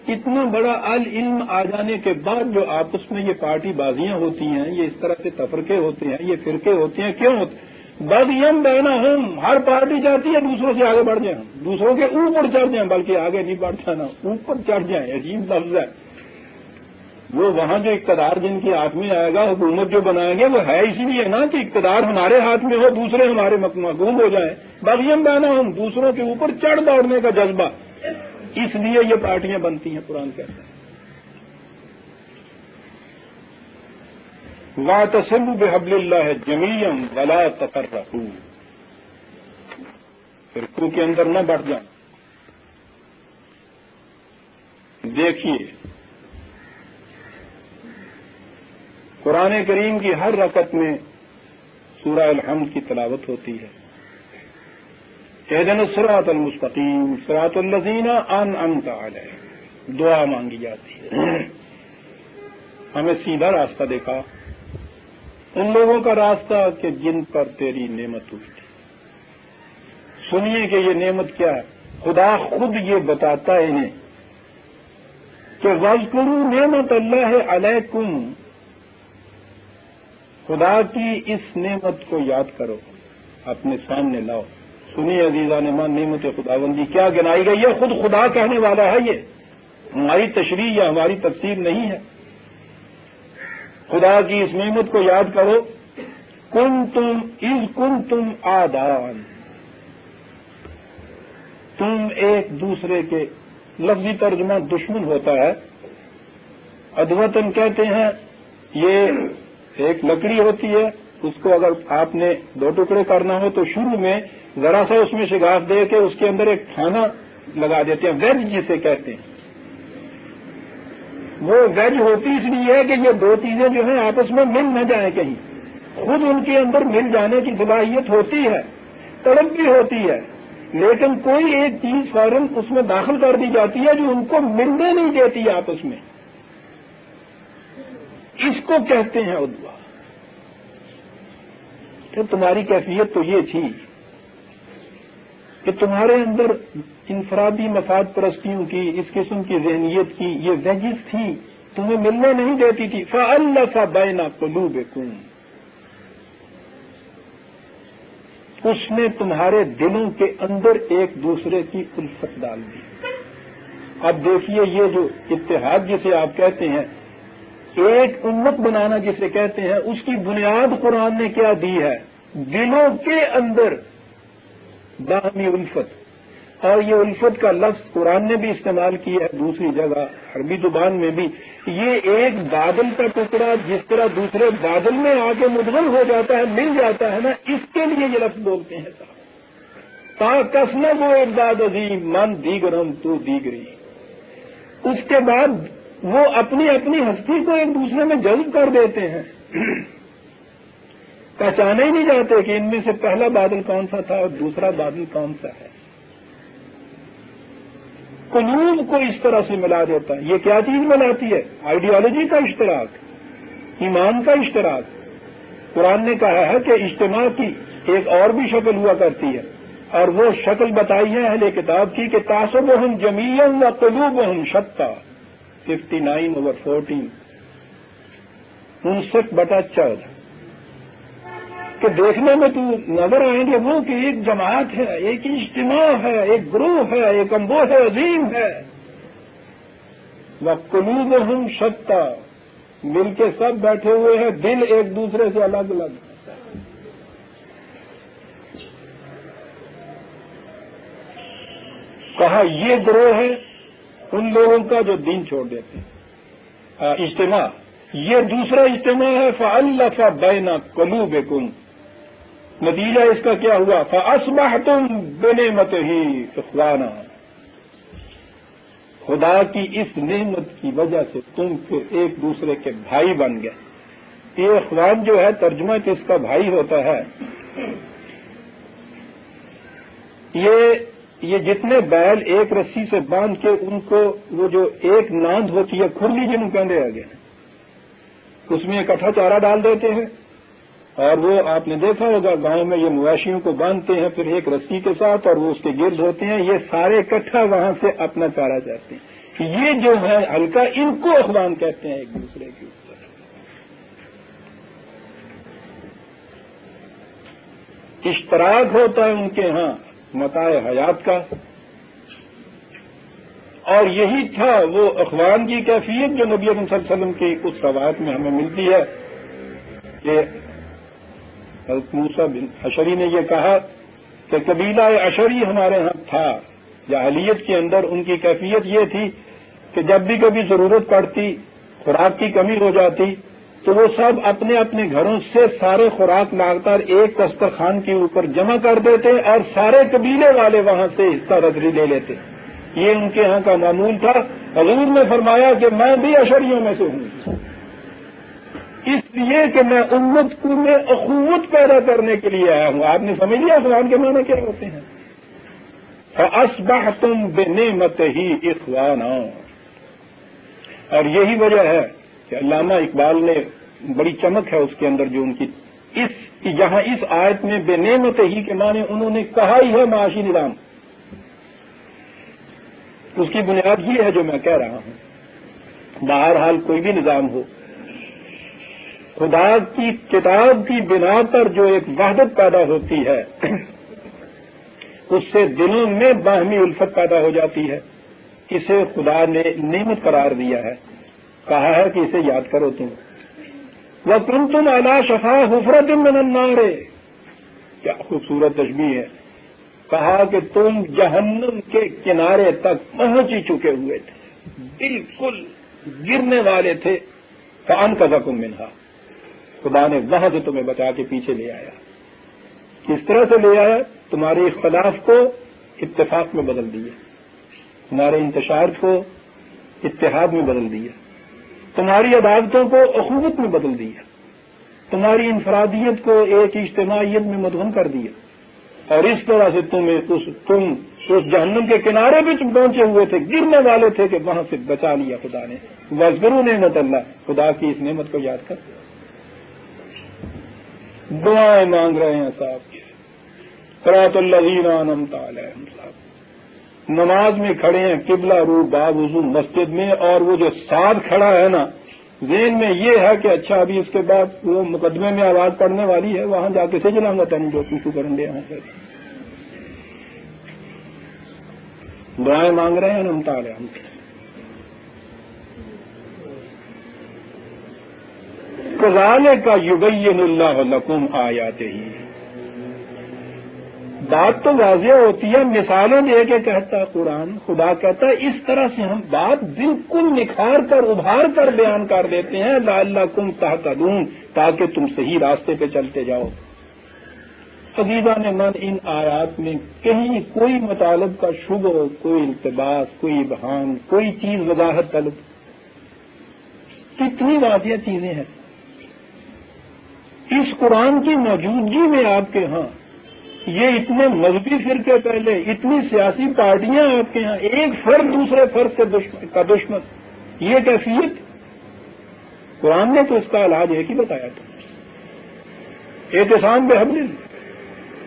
A: اتنا بڑا العلم آ جانے کے بعد جو آپس میں یہ پارٹی بازیاں ہوتی ہیں، یہ اس طرح سے تفرقے ہوتے ہیں، یہ فرقے ہوتے ہیں، کیوں ہوتے؟ بغیم بینہم، ہر پارٹی چاہتی ہے دوسروں سے آگے بڑھ جائیں، دوسروں کے اوپر چڑھ جائیں، بلکہ آگے نہیں بڑھ جانا، اوپر چڑھ جائیں۔ عجیب لفظ ہے وہ، وہاں جو اقتدار جن کے ہاتھ میں آئے گا، حکومت جو بنائیں گے، وہ ہے اسی لیے نا کہ اقتدار ہمارے ہاتھ میں ہو، دوسرے ہمارے محکوم ہو جائیں۔ بغیم بینہم، دوسروں کے اوپر چڑھ دوڑنے کا جذبہ، اس لیے یہ پارٹیاں بنتی ہیں۔ قرآن کہتا ہے وَاعْتَصِمُوا بِحَبْلِ اللَّهِ جَمِيعًا وَلَا تَفَرَّقُوا، فرقوں کے اندر نہ بڑھ جائیں۔ دیکھیے قرآن کریم کی ہر رکعت میں سورہ الحمد کی تلاوت ہوتی ہے۔ اہدنا الصراط المستقیم صراط الذین انعمت علیہم، دعا مانگی جاتی ہے، ہمیں سیدھا راستہ دکھا، ان لوگوں کا راستہ کہ جن پر تیری نعمت ہوئی تھی۔ سنیے کہ یہ نعمت کیا ہے، خدا خود یہ بتاتا ہے انہیں کہ وَاذْكُرُوا نعمت اللہ علیکم، خدا کی اس نعمت کو یاد کرو، اپنے سامنے لاؤ۔ سنیے عزیزان ایمان، نعمت خداوندی کیا گنائی گئی ہے، خود خدا کہنے والا ہے، یہ ہماری تشریح یا ہماری تفسیر نہیں ہے۔ خدا کی اس نعمت کو یاد کرو، کنتم آدان، تم ایک دوسرے کے، لفظی ترجمہ دشمن ہوتا ہے، ادوتن کہتے ہیں، یہ ایک لکڑی ہوتی ہے، اس کو اگر آپ نے دو ٹکڑے کرنا ہو تو شروع میں ذرا سا اس میں شگاف دے کے اس کے اندر ایک کھانا لگا دیتے ہیں، ویج جسے کہتے ہیں۔ وہ ویج ہوتی اس لیے ہے کہ یہ دو چیزیں جو ہیں آپس میں مل نہ جائیں کہیں، خود ان کے اندر مل جانے کی صلاحیت ہوتی ہے، طلب بھی ہوتی ہے، لیکن کوئی ایک چیز فوراً اس میں داخل کر دی جاتی ہے جو ان کو ملنے نہیں دیتی آپس میں، اس کو کہتے ہیں عدوہ۔ تو تمہاری کیفیت تو یہ تھی کہ تمہارے اندر انفرادی مفاد پرستیوں کی، اس قسم کی ذہنیت کی یہ ویجز تھی، تمہیں ملنے نہیں دیتی تھی۔ فَأَلَّفَ بَيْنَ قُلُوبِكُمْ، اس نے تمہارے دلوں کے اندر ایک دوسرے کی الفت ڈال دی۔ اب دیکھیے یہ جو اتحاد جسے آپ کہتے ہیں، ایک امت بنانا جسے کہتے ہیں، اس کی بنیاد قرآن نے کیا دی ہے؟ دلوں کے اندر باہمی الفت، اور یہ الفت کا لفظ قرآن نے بھی استعمال کیا ہے دوسری جگہ عربی زبان میں بھی۔ یہ ایک بادل کا ٹکڑا جس طرح دوسرے بادل میں آ کے مدغم ہو جاتا ہے، مل جاتا ہے نا، اس کے لیے یہ لفظ بولتے ہیں صاحب۔ تا کسنا وہ ایک باد عظیم من دیگرم تو دیگری، اس کے بعد وہ اپنی اپنی ہستی کو ایک دوسرے میں جذب کر دیتے ہیں، پہچانے ہی نہیں جاتے کہ ان میں سے پہلا بادل کون سا تھا اور دوسرا بادل کون سا ہے۔ قلوب کو اس طرح سے ملا دیتا ہے۔ یہ کیا چیز ملاتی ہے؟ آئیڈیالوجی کا اشتراک، ایمان کا اشتراک۔ قرآن نے کہا ہے کہ اجتماع کی ایک اور بھی شکل ہوا کرتی ہے، اور وہ شکل بتائی ہے اہل کتاب کی کہ تعصبہم جمیعا وقلوبہم شتیٰ، 59/14، 59/14، کہ دیکھنے میں تو نظر آئیں گے وہ کہ ایک جماعت ہے، ایک اجتماع ہے، ایک گروہ ہے، ایک انبوہ عظیم ہے۔ وقلوبہم شتیٰ، مل کے سب بیٹھے ہوئے ہیں، دل ایک دوسرے سے الگ الگ۔ کہا یہ گروہ ہے ان لوگوں کا جو دین چھوڑ دیتے ہیں۔ اجتماع، یہ دوسرا اجتماع ہے فَأَلَّفَ بَيْنَ قُلُوبِكُمْ، نتیجہ اس کا کیا ہوا؟ فَأَصْبَحْتُمْ بِنِعْمَتِهِ إِخْوَانًا، خدا کی اس نعمت کی وجہ سے تم پھر ایک دوسرے کے بھائی بن گئے۔ یہ اخوان جو ہے ترجمہ تو اس کا بھائی ہوتا ہے۔ یہ جتنے بیل ایک رسی سے باندھ کے ان کو وہ جو ایک ناند ہوتی ہے، کھرلی جنہوں کہتے ہیں، اس میں اکٹھا چارہ ڈال دیتے ہیں، اور وہ آپ نے دیکھا ہوگا گاؤں میں یہ مویشیوں کو باندھتے ہیں پھر ایک رسی کے ساتھ، اور وہ اس کے گرد ہوتے ہیں، یہ سارے اکٹھا وہاں سے اپنا چارہ چاہتے ہیں۔ یہ جو ہے حلقہ، ان کو اخوان کہتے ہیں ایک دوسرے کے اوپر. اشتراک ہوتا ہے ان کے ہاں متاع حیات کا، اور یہی تھا وہ اخوان کی کیفیت جو نبی اکرم صلی اللہ علیہ وسلم کی اس روایت میں ہمیں ملتی ہے کہ حضرت موسیٰ بن اشعری نے یہ کہا کہ قبیلہ اشعری ہمارے ہاں تھا. جاہلیت کے اندر ان کی کیفیت یہ تھی کہ جب بھی کبھی ضرورت پڑتی، خوراک کی کمی ہو جاتی، تو وہ سب اپنے اپنے گھروں سے سارے خوراک لا کر ایک دسترخوان کے اوپر جمع کر دیتے اور سارے قبیلے والے وہاں سے حصہ رزری لے لیتے. یہ ان کے ہاں کا معمول تھا. حضور نے فرمایا کہ میں بھی اشعریوں میں سے ہوں، اس لیے کہ میں امت کو میں اخوت پیدا کرنے کے لیے آیا ہوں. آپ نے سمجھ لیا اخوان کے معنی کیا ہوتے ہیں؟ فَأَصْبَحْتُمْ بِنِعْمَتِهِ إِخْوَانًا. اور یہی وجہ ہے کہ علامہ اقبال نے بڑی چمک ہے اس کے اندر جو ان کی جہاں اس آیت میں بے نعمت ہی کے معنی انہوں نے کہا ہی ہے معاشی نظام، اس کی بنیاد یہ ہے جو میں کہہ رہا ہوں. بہرحال کوئی بھی نظام ہو، خدا کی کتاب کی بنا پر جو ایک وحدت پیدا ہوتی ہے اس سے دلوں میں باہمی الفت پیدا ہو جاتی ہے. اسے خدا نے نعمت قرار دیا ہے، کہا ہے کہ اسے یاد کرو تم. وَكُنْتُمْ عَلَىٰ شَفَا حُفْرَةٍ مِّنَ النَّارِ. کیا خوبصورت تشبیہ ہے. کہا کہ تم جہنم کے کنارے تک پہنچ ہی چکے ہوئے تھے، بالکل گرنے والے تھے. فَأَنْقَذَكُم مِّنْهَا. خدا نے وہاں سے تمہیں بچا کے پیچھے لے آیا. کس طرح سے لے آیا؟ تمہارے اختلاف کو اتفاق میں بدل دیا، تمہارے انتشار کو اتحاد میں بدل دیا، تمہاری عداوتوں کو اخوت میں بدل دیا، تمہاری انفرادیت کو ایک اجتماعیت میں مدغم کر دیا. اور اس طرح سے تم اس جہنم کے کنارے بھی پہنچے ہوئے تھے، گرنے والے تھے کہ وہاں سے بچا لیا خدا نے. واذکروا نعمت اللہ. خدا کی اس نعمت کو یاد کر. دعائیں مانگ رہے ہیں صاحب کی. صراط الذین انعمت علیہم. صاحب نماز میں کھڑے ہیں قبلہ رو باوضو مسجد میں، اور وہ جو ساتھ کھڑا ہے نا، ذہن میں یہ ہے کہ اچھا ابھی اس کے بعد وہ مقدمے میں آواز پڑنے والی ہے، وہاں جا کے سے جلاؤں گا تین جو کچھ کریں گے. دعائیں مانگ رہے ہیں انعمت علیہم. کذالک یبین اللہ لکم آیاتہ. بات تو واضح ہوتی ہے، مثالیں دے کے کہتا ہے قرآن. خدا کہتا ہے اس طرح سے ہم بات بالکل نکھار کر ابھار کر بیان کر دیتے ہیں لعلکم تہتدون، تاکہ تم صحیح راستے پہ چلتے جاؤ. عزیزان من، ان آیات میں کہیں کوئی مطالب کا شبہ، کوئی التباس، کوئی ابہام، کوئی چیز وضاحت طلب، کتنی واضح چیزیں ہیں. اس قرآن کی موجودگی میں آپ کے ہاں یہ اتنے مذہبی فرقے پہلے، اتنی سیاسی پارٹیاں آپ کے ہاں، ایک فرد دوسرے فرد کا دشمن، یہ کیفیت. قرآن نے تو اس کا علاج ایک ہی بتایا تھا، اعتصام بحبل اللہ.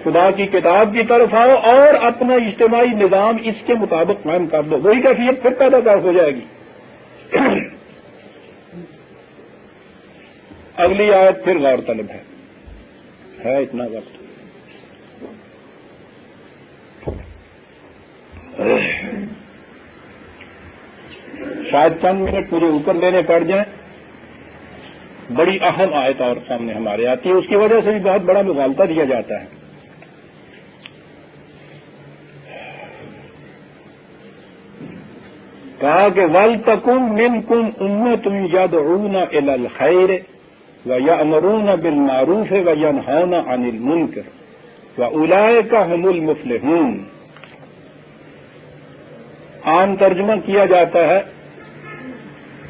A: خدا کی کتاب کی طرف آؤ اور اپنا اجتماعی نظام اس کے مطابق قائم کر دو، وہی کیفیت پھر پیدا ہو جائے گی. اگلی آیت پھر غور طلب ہے اتنا وقت. شاید چند منٹ مجھے اوپر لینے پڑ جائیں. بڑی اہم آیت اور سامنے ہمارے آتی ہے، اس کی وجہ سے بھی بہت بڑا مغالطہ دیا جاتا ہے. کہا کہ وَلْتَكُن مِّنكُمْ أُمَّةٌ يَدْعُونَ إِلَى الْخَيْرِ وَيَأْمُرُونَ بِالْمَعْرُوفِ وَيَنْهَوْنَ عَنِ الْمُنكَرِ وَأُولَٰئِكَ هُمُ الْمُفْلِحُونَ. عام ترجمہ کیا جاتا ہے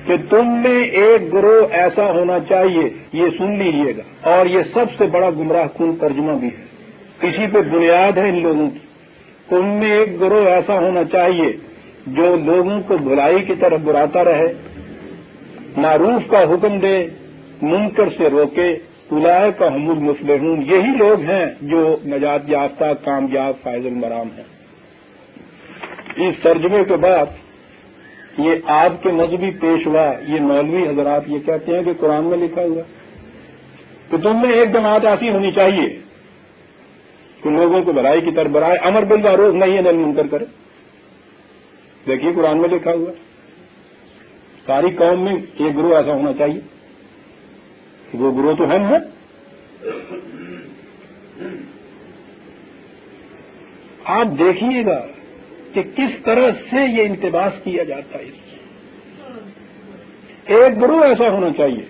A: کہ تم میں ایک گروہ ایسا ہونا چاہیے، یہ سن لیجیے گا، اور یہ سب سے بڑا گمراہ کن ترجمہ بھی ہے، اسی پہ بنیاد ہے ان لوگوں کی. تم میں ایک گروہ ایسا ہونا چاہیے جو لوگوں کو بھلائی کی طرف براتا رہے، معروف کا حکم دے، منکر سے روکے. اولئک هم المفلحون. یہی لوگ ہیں جو نجات یافتہ، کامیاب، فائز المرام ہیں. اس ترجمے کے بعد یہ آپ کے مذہبی پیشوا، یہ مولوی حضرات یہ کہتے ہیں کہ قرآن میں لکھا ہوا تو تم میں ایک جماعت ایسی ہونی چاہیے کہ لوگوں کو بھلائی کی طرف بڑھائے، امر بالمعروف نہی عن المنکر کرے۔ دیکھیے قرآن میں لکھا ہوا ساری قوم میں ایک گروہ ایسا ہونا چاہیے، وہ گروہ تو ہم ہیں۔ آپ دیکھیے گا کہ کس طرح سے یہ انتباس کیا جاتا ہے، ایک گروہ ایسا ہونا چاہیے۔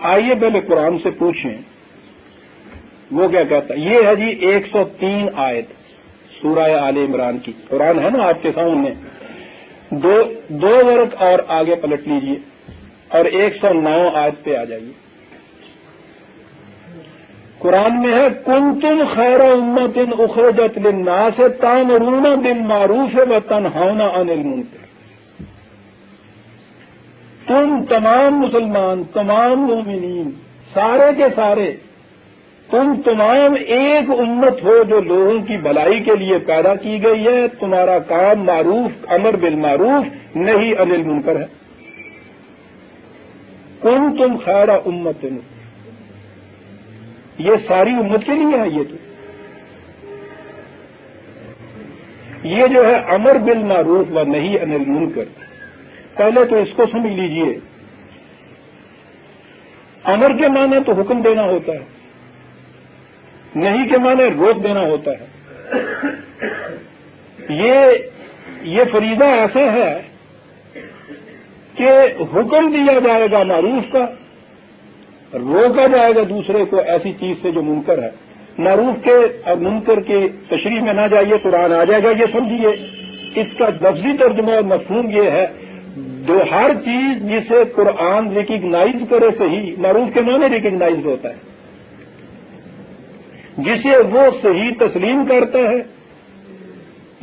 A: آئیے پہلے قرآن سے پوچھیں وہ کیا کہتا ہے۔ یہ ہے جی 103 آیت سورہ آل عمران کی، قرآن ہے نا آپ کے سامنے، دو ورق اور آگے پلٹ لیجئے اور 109 آیت پہ آ جائیے۔ قرآن میں ہے کنتم خیر امت اخرجت للناس تأمرون بالمعروف وتنہون عن المنکر۔ تم تمام مسلمان، تمام مومنین، سارے کے سارے، تم تمام ایک امت ہو جو لوگوں کی بھلائی کے لیے پیدا کی گئی ہے۔ تمہارا کام معروف، امر بالمعروف، نہی عن المنکر ہے۔ کنتم خیر امت، یہ ساری امت کے لیے ہے۔ یہ جو ہے امر بالمعروف و نہی عن المنکر، پہلے تو اس کو سمجھ لیجئے۔ امر کے معنی تو حکم دینا ہوتا ہے، نہیں کے معنی روک دینا ہوتا ہے۔ یہ فریضہ ایسا ہے کہ حکم دیا جائے گا معروف کا، روکا جائے گا دوسرے کو ایسی چیز سے جو منکر ہے۔ معروف کے اور منکر کی تشریح میں نہ جائیے، قرآن آ جائے گا، یہ سمجھیے۔ اس کا لفظی ترجمہ اور مفہوم یہ ہے ہر چیز جسے قرآن ریکگنائز کرے صحیح، معروف کے معنی ریکگنائز ہوتا ہے، جسے وہ صحیح تسلیم کرتا ہے۔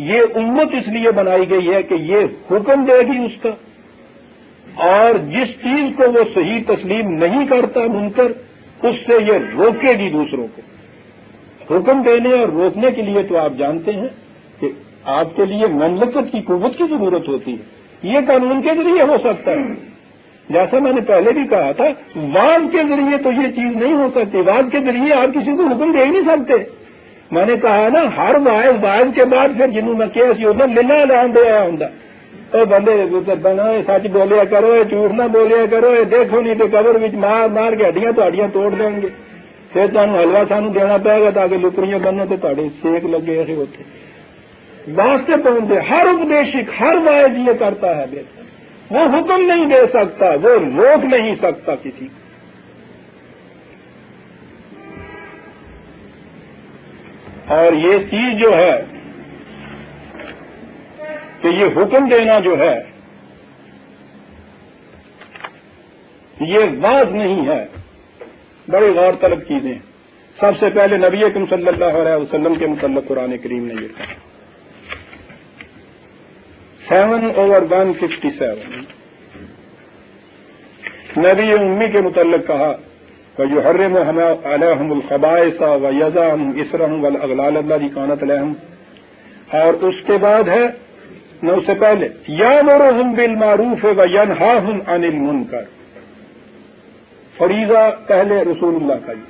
A: یہ امت اس لیے بنائی گئی ہے کہ یہ حکم دے گی اس کا، اور جس چیز کو وہ صحیح تسلیم نہیں کرتا منکر، اس سے یہ روکے گی دوسروں کو۔ حکم دینے اور روکنے کے لیے تو آپ جانتے ہیں کہ آپ کے لیے مملکت کی قوت کی ضرورت ہوتی ہے، یہ قانون کے ذریعے ہو سکتا ہے۔ جیسا میں نے پہلے بھی کہا تھا، وعظ کے ذریعے تو یہ چیز نہیں ہو سکتی، وعظ کے ذریعے آپ کسی کو حکم دے ہی نہیں سکتے۔ میں نے کہا نا، ہر واعظ کے بعد پھر جنہوں میں کیا سی ہوتا للہ اعلان دیا ہوں او بندے بنا سچ بولیا کرو، جھوٹ نہ بولیا کرو، دیکھو نہیں تو قبر وچ مار مار کے ہڈیاں تہاڈیاں توڑ دیں گے، پھر تمہیں حلوہ سانو دینا پائے گا تاکہ لکڑیاں بنو تو تہاڈے سیک لگے ایسے ہوتے واسطے پہنچتے۔ ہر اپدیشک، ہر واعظ یہ کرتا ہے، وہ حکم نہیں دے سکتا، وہ روک نہیں سکتا کسی کو۔ اور یہ چیز جو ہے کہ یہ حکم دینا جو ہے یہ واضح نہیں ہے، بڑی غور طلب چیزیں۔ سب سے پہلے نبی اکرم صلی اللہ علیہ وسلم کے متعلق قرآن کریم نے یہ کہا 7/167 نبی امی کے متعلق کہا وَيُحَرِّمُ عَلَيْهِمُ الْخَبَائِثَ وَيَضَعُ إِصْرَهُمْ وَالْأَغْلَالَ الَّتِي كَانَتْ عَلَيْهِمْ، اور اس کے بعد ہے نہ اس سے پہلے يَأْمُرُهُمْ بِالْمَعْرُوفِ وَيَنْهَاهُمْ عَنِ الْمُنكَرِ، فریضہ پہلے رسول اللہ کا، یہ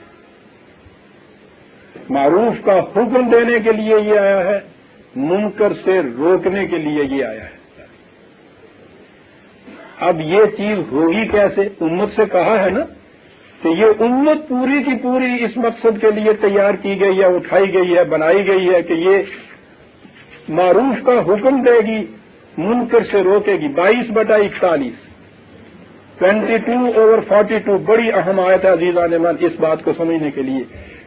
A: معروف کا حکم دینے کے لیے یہ آیا ہے، منکر سے روکنے کے لیے یہ آیا ہے۔ اب یہ چیز ہوگی کیسے؟ امت سے کہا ہے نا کہ یہ امت پوری کی پوری اس مقصد کے لیے تیار کی گئی ہے، اٹھائی گئی ہے، بنائی گئی ہے کہ یہ معروف کا حکم دے گی، منکر سے روکے گی۔ 22/41 22/42 بڑی اہم آیت ہے عزیزان من اس بات کو سمجھنے کے لیے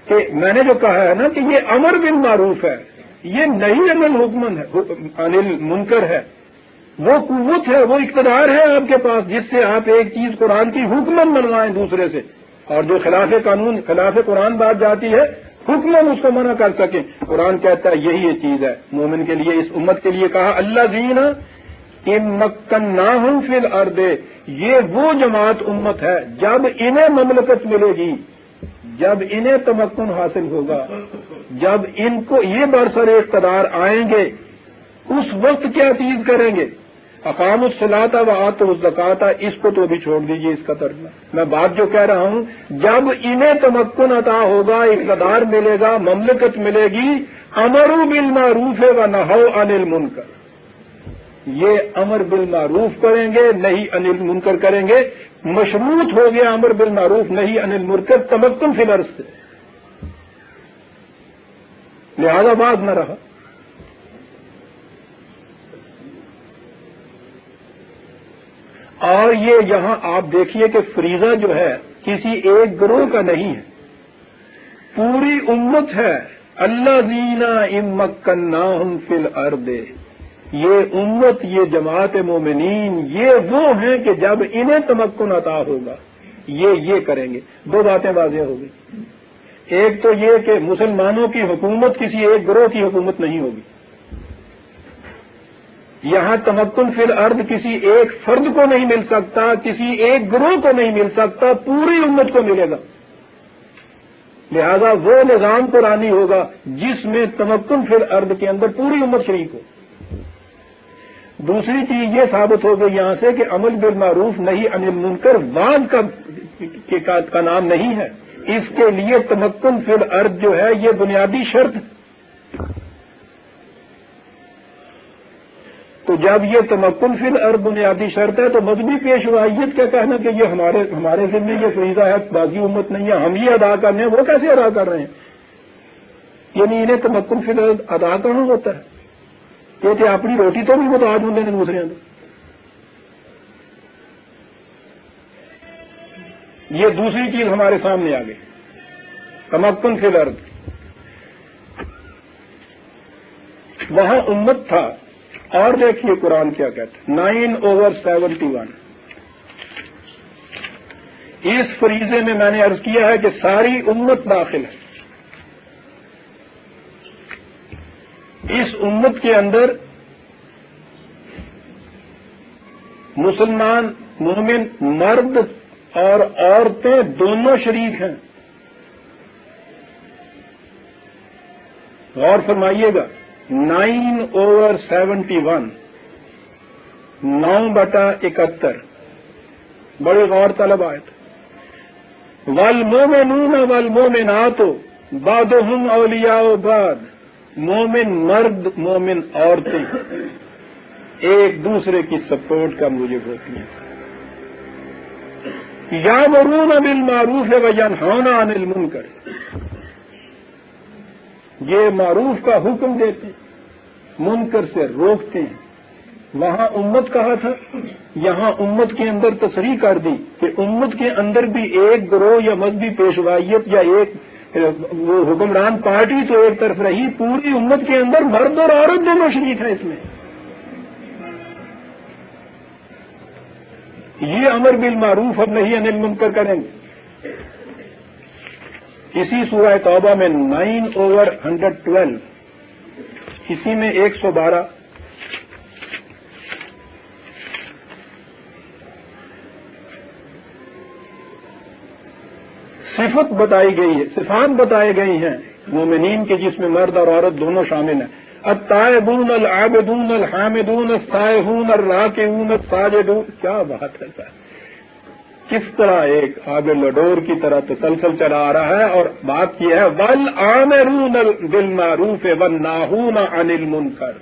A: کہ میں نے جو کہا ہے نا کہ یہ امر بالمعروف ہے، یہ نہیں عن المنکر ہے، وہ قوت ہے، وہ اقتدار ہے آپ کے پاس جس سے آپ ایک چیز قرآن کی حکمن منوائیں دوسرے سے، اور جو خلاف قانون، خلاف قرآن بات جاتی ہے حکمن اس کو منع کر سکیں۔ قرآن کہتا ہے یہی یہ چیز ہے مومن کے لیے، اس امت کے لیے کہا الذین ان مکناہم فی الارض، یہ وہ جماعت امت ہے جب انہیں مملکت ملے گی، جب انہیں تمکن حاصل ہوگا، جب ان کو یہ برسر اقتدار آئیں گے، اس وقت کیا چیز کریں گے؟ اقام الصلاۃ و آتوا الزکوٰۃ، اس کو تو ابھی چھوڑ دیجئے، اس کا ترجمہ میں بات جو کہہ رہا ہوں، جب انہیں تمکن عطا ہوگا، اقتدار ملے گا، مملکت ملے گی، امروا بالمعروف و نہوا عن المنکر، یہ امر بالمعروف کریں گے، نہی عن المنکر کریں گے، مشروط ہو گیا امر بالمعروف نہی عن المنکر تمکن فی الارض سے، لہذا بعد نہ رہا۔ اور یہ یہاں آپ دیکھیے کہ فریضہ جو ہے کسی ایک گروہ کا نہیں ہے، پوری امت ہے۔ الذین ان مکناہم فی الارض، یہ امت، یہ جماعت مومنین، یہ وہ ہیں کہ جب انہیں تمکن عطا ہوگا یہ کریں گے۔ دو باتیں واضح ہو گئی، ایک تو یہ کہ مسلمانوں کی حکومت کسی ایک گروہ کی حکومت نہیں ہوگی، یہاں تمکن فی الارض کسی ایک فرد کو نہیں مل سکتا، کسی ایک گروہ کو نہیں مل سکتا، پوری امت کو ملے گا۔ لہذا وہ نظام قرآنی ہوگا جس میں تمکن فی الارض کے اندر پوری امت شریک ہو۔ دوسری چیز یہ ثابت ہو گئی یہاں سے کہ عمل بالمعروف نہی عن المنکر وعظ کا نام نہیں ہے، اس کے لیے تمکن فی الارض جو ہے یہ بنیادی شرط ہے۔ تو جب یہ تمکن فی الارض بنیادی شرط ہے تو مذہبی پیشوائیت کا کہنا کہ یہ ہمارے ذمہ یہ فریضہ ہے، باقی امت نہیں ہے، ہم یہ ادا کرنے ہیں، وہ کیسے ادا کر رہے ہیں؟ یعنی انہیں تمکن فی الارض ادا کرنا ہوتا ہے، کہتے اپنی روٹی تو بھی محتاج ہوتے ہیں دوسرے اندر۔ یہ دوسری چیز ہمارے سامنے آ گئی، تمکن فی الارض۔ وہاں امت تھا، اور دیکھیے قرآن کیا کہتا ہے، 9/71۔ اس فریضے میں میں نے عرض کیا ہے کہ ساری امت داخل ہے۔ اس امت کے اندر مسلمان مومن مرد اور عورتیں دونوں شریک ہیں۔ غور فرمائیے گا، 9/71، 9/71 بڑی غور طلب آیت۔ والمومنون والمومنات بعضهم اولیاء بعض، مومن مرد مومن عورتیں ایک دوسرے کی سپورٹ کا موجب ہوتی ہیں۔ یامرون بالمعروف وینہون عن المنکر، یہ معروف کا حکم دیتے ہیں، منکر سے روکتے ہیں۔ وہاں امت کہا تھا، یہاں امت کے اندر تصریح کر دی کہ امت کے اندر بھی ایک گروہ یا مذہبی پیشوائیت یا ایک وہ حکمران پارٹی تو ایک طرف رہی، پوری امت کے اندر مرد اور عورت دونوں شریک ہیں اس میں۔ یہ امر بالمعروف اب نہیں عن المنکر کریں گے۔ اسی سورہ توبہ میں 9/112، اسی میں 112 صفت بتائی گئی ہے، صفات بتائے گئی ہیں مومنین کے جس میں مرد اور عورت دونوں شامل ہیں۔ التائبون العابدون الحامدون السائحون الراکعون الساجدون، کیا بات ہے سر، کس طرح ایک آگ لڈور کی طرح تسلسل چلا آ رہا ہے، اور بات یہ ہے والآمرون بالمعروف والناہون عن المنکر،